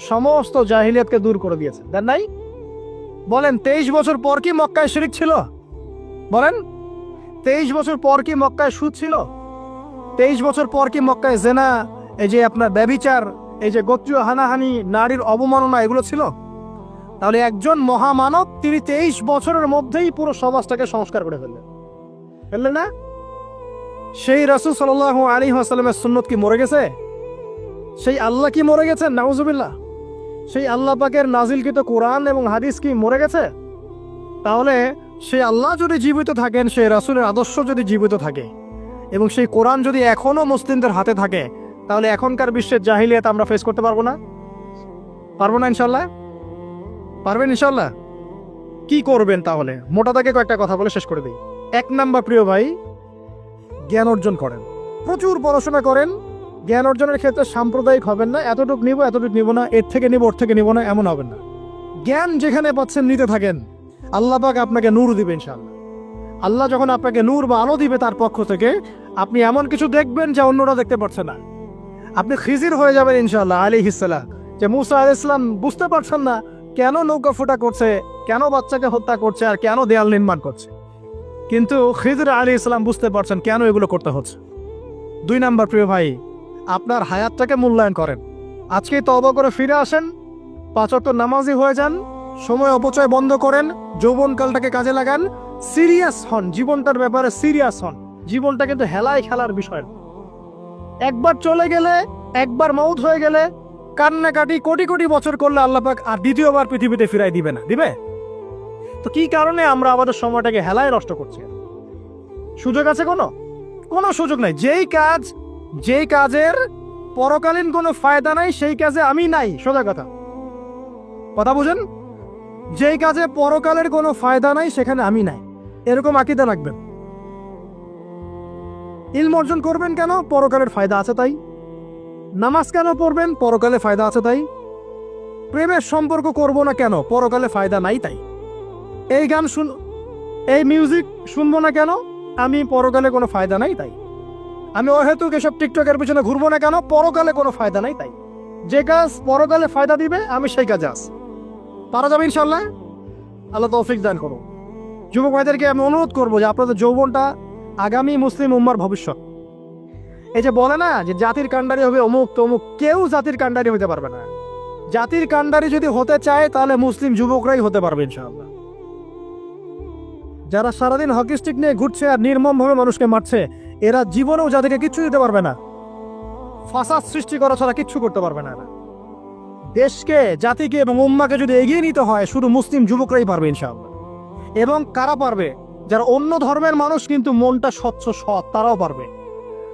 [SPEAKER 1] সমস্ত জাহিলিয়াতকে দূর করে দিয়েছেন, দেন নাই? বলেন 23 বছর পর কি মক্কায় শিরক ছিল? বলেন 23 বছর পর কি মক্কায় সুদ ছিল? 23 বছর পর কি মক্কায় জেনা, এই যে আপনার ব্যভিচার, এই যে গোত্রীয় হানাহানি, নারীর অবমাননা এগুলো ছিল? তাহলে একজন মহামানব তিনি 23 বছরের মধ্যেই পুরো সমাজটাকে সংস্কার করে ফেললেন না? সেই রাসূল সাল্লাল্লাহু আলাইহি ওয়াসাল্লামের সুন্নত কি মরে গেছে? সেই আল্লাহ কি মরে গেছেন? নাউজুবিল্লাহ। সেই আল্লাহ পাকের নাজিলকৃত কোরআন এবং হাদিস কি মরে গেছে? তাহলে সেই আল্লাহ যদি জীবিত থাকেন, সেই রাসূলের আদর্শ যদি জীবিত থাকে এবং সেই কোরআন যদি এখনো মুসলিমদের হাতে থাকে, তাহলে এখনকার বিশ্বের জাহিলিয়াত আমরা ফেস করতে পারবো না? পারবো না ইনশাল্লাহ? পারবেন ইনশাল্লাহ? কি করবেন তাহলে? মোটা দাগে কয়েকটা কথা বলে শেষ করে দিই। 1 নাম্বার প্রিয় ভাই, জ্ঞান অর্জন করেন, প্রচুর পড়াশোনা করেন। জ্ঞান অর্জনের ক্ষেত্রে সাম্প্রদায়িক হবেন না, এতটুকু নিব এতটুকু নিব না, এর থেকে নিব ওর থেকে নিব না, এমন হবেন না। জ্ঞান যেখানে পাচ্ছেন নিতে থাকেন, আল্লাহ পাক আপনাকে নূর দিবে ইনশাআল্লাহ। আল্লাহ যখন আপনাকে নূর বা আলো দিবে তার পক্ষ থেকে, আপনি এমন কিছু দেখবেন যা অন্যরা দেখতে পারছে না। আপনি খিজির হয়ে যাবেন ইনশাআল্লাহ আলাইহিস সালাম। যে মুসা আলাইহিস সালাম বুঝতে পারছেন না কেন নৌকা ফুটা করছে, কেন বাচ্চাকে হত্যা করছে, আর কেন দেয়াল নির্মাণ করছে, কিন্তু খিজির আলাইহিস সালাম বুঝতে পারছেন কেন এগুলো করতে হচ্ছে। 2 নাম্বার প্রিয় ভাই, আপনার হায়াতটাকে মূল্যায়ন করেন। আজকেই তওবা করে ফিরে আসেন, 5 ওয়াক্ত নামাজি হয়ে যান, সময় অপচয় বন্ধ করেন, যৌবনকালটাকে কাজে লাগান, সিরিয়াস হন, জীবনটার ব্যাপারে সিরিয়াস হন। জীবনটা কিন্তু হেলায় খেলার বিষয় না। একবার চলে গেলে, একবার মউত হয়ে গেলে কান্নাকাটি কোটি কোটি বছর করলে আল্লাহ পাক আর দ্বিতীয়বার পৃথিবীতে ফিরাই দিবে না, দিবে? তো কি কারণে আমরা আমাদের সময়টাকে হেলায় নষ্ট করছি? সুযোগ আছে কোনো সুযোগ নাই। যেই কাজের পরকালীন কোনো ফায়দা নাই সেই কাজে আমি নাই। সোজা কথা বুঝেন? যেই কাজে পরকালের কোনো ফায়দা নাই সেখানে আমি নাই, এরকম আকীদা রাখবেন। ইলম অর্জন করবেন কেন? পরকালের ফায়দা আছে তাই। নামাজ কেন পড়বেন? পরকালে ফায়দা আছে তাই। প্রেমের সম্পর্ক করব না কেন? পরকালে ফায়দা নাই তাই। এই মিউজিক শুনবো না কেন? আমি পরকালে কোনো ফায়দা নাই তাই। আমি অহেতুক এসব টিকটকের পিছনে ঘুরবো না কেন? পরকালে কোনো ফায়দা নাই তাই। যে কাজ পরকালে ফায়দা দিবে আমি সেই কাজে আছি। পারা যাবে ইনশাল্লাহ? আল্লাহ তৌফিক দান করুন। যুবক ভাইদেরকে আমি অনুরোধ করবো যে আপনাদের যৌবনটা আগামী মুসলিম উম্মার ভবিষ্যৎ। এই যে বলে না যে জাতির কাণ্ডারি হবে অমুক তমুক, কেউ জাতির কাণ্ডারি হতে পারবে না। জাতির কাণ্ডারি যদি হতে চায় তাহলে মুসলিম যুবকরাই হতে পারবে ইনশাআল্লাহ। যারা সারাদিন হকি স্টিক নিয়ে ঘুরছে আর নির্মমভাবে মানুষকে মারছে, এরা জীবনেও জাতিকে কিচ্ছু দিতে পারবে না। ফাসাদ সৃষ্টি করা ছাড়া কিচ্ছু করতে পারবে না। দেশকে, জাতিকে এবং উম্মাকে যদি এগিয়ে নিতে হয় শুধু মুসলিম যুবকরাই পারবে ইনশাআল্লাহ। এবং কারা পারবে? যারা অন্য ধর্মের মানুষ কিন্তু মনটা স্বচ্ছ সৎ, তারাও পারবে।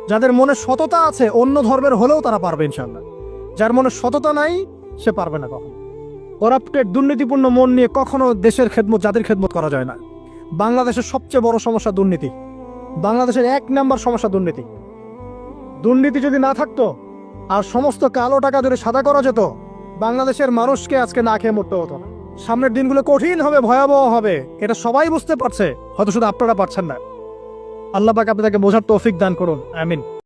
[SPEAKER 1] যাদের মনে সততা আছে অন্য ধর্মের হলেও তারা পারবে ইনশাআল্লাহ। যার মনে সততা নাই সে পারবে না কখনো। করাপ্টেড দুর্নীতিপূর্ণ মন নিয়ে কখনো দেশের খেদমত, জাতির খেদমত করা যায় না। বাংলাদেশের সবচেয়ে বড় সমস্যা দুর্নীতি। বাংলাদেশের 1 নাম্বার সমস্যা দুর্নীতি। দুর্নীতি যদি না থাকতো আর সমস্ত কালো টাকা যদি সাদা করা যেত, বাংলাদেশের মানুষকে আজকে না খেয়ে মরতে হতো না। সামনের দিনগুলো কঠিন হবে, ভয়াবহ হবে, এটা সবাই বুঝতে পারছে, হয়তো শুধু আপনারা পারছেন না। আল্লাহ পাক আপনাদেরকে বোঝার তৌফিক দান করুন, আমিন।